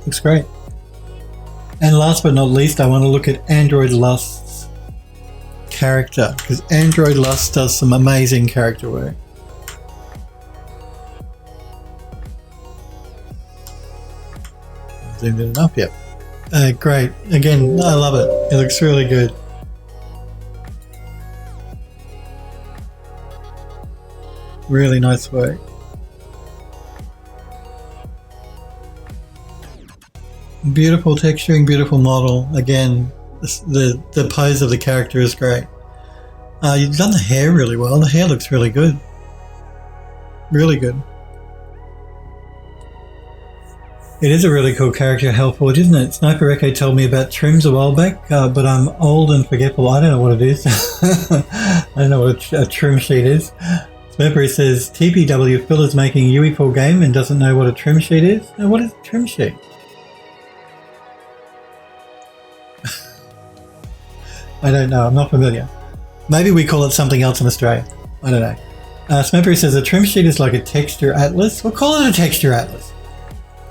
A: Looks great. And last but not least, I want to look at Android Lust's character, because Android Lust does some amazing character work. Zoomed it up, yep. Great. Again, I love it. It looks really good. Really nice work. Beautiful texturing, beautiful model. Again, the pose of the character is great. You've done the hair really well. The hair looks really good. Really good. It is a really cool character, Hellforge, isn't it? Sniper Echo told me about trims a while back, but I'm old and forgetful. I don't know what it is. I don't know what a trim sheet is. Sniper says, TPW, Phil is making a UE4 game and doesn't know what a trim sheet is. Now, what is a trim sheet? I don't know. I'm not familiar. Maybe we call it something else in Australia. I don't know. Sniper says, a trim sheet is like a texture atlas. We'll call it a texture atlas.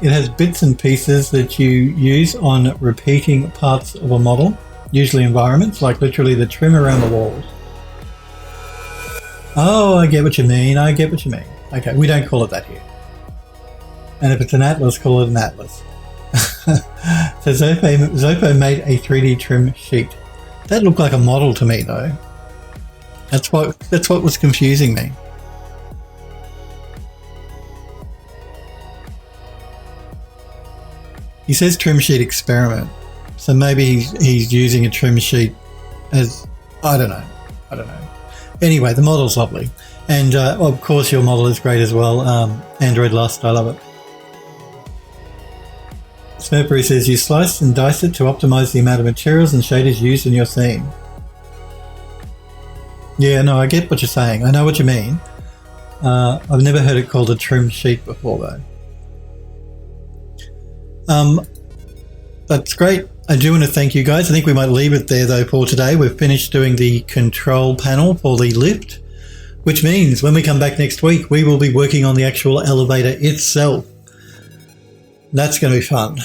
A: It has bits and pieces that you use on repeating parts of a model, usually environments, like literally the trim around the walls. Oh, I get what you mean. I get what you mean. Okay, we don't call it that here. And if it's an atlas, call it an atlas. So Zopo made a 3D trim sheet. That looked like a model to me, though. That's what was confusing me. He says trim sheet experiment, so maybe he's using a trim sheet as I don't know. Anyway, the model's lovely, and of course your model is great as well. Android Lust, I love it. Snowberry says you slice and dice it to optimize the amount of materials and shaders used in your theme. Yeah, no, I get what you're saying. I know what you mean. I've never heard it called a trim sheet before, though. That's great. I do want to thank you guys. I think we might leave it there, though, for today. We've finished doing the control panel for the lift, which means when we come back next week, we will be working on the actual elevator itself. That's going to be fun.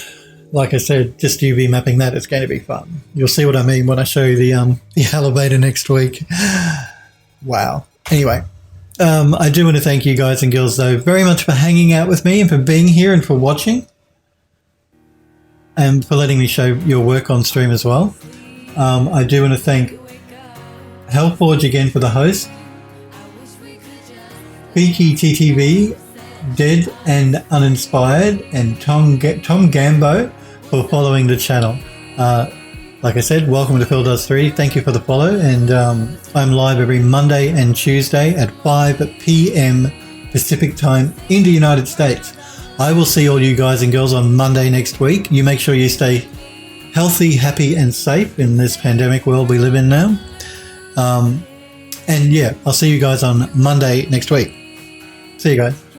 A: Like I said, just UV mapping that, it's going to be fun. You'll see what I mean when I show you the elevator next week. Wow. Anyway, I do want to thank you guys and girls, though, very much for hanging out with me and for being here and for watching and for letting me show your work on stream as well. I do want to thank Hellforge again for the host, Peaky TTV, Dead and Uninspired, and Tom Gambo for following the channel. Like I said, welcome to Phil Does 3. Thank you for the follow, and I'm live every Monday and Tuesday at 5 p.m. Pacific time in the United States. I will see all you guys and girls on Monday next week. You make sure you stay healthy, happy, and safe in this pandemic world we live in now. And yeah, I'll see you guys on Monday next week. See you guys.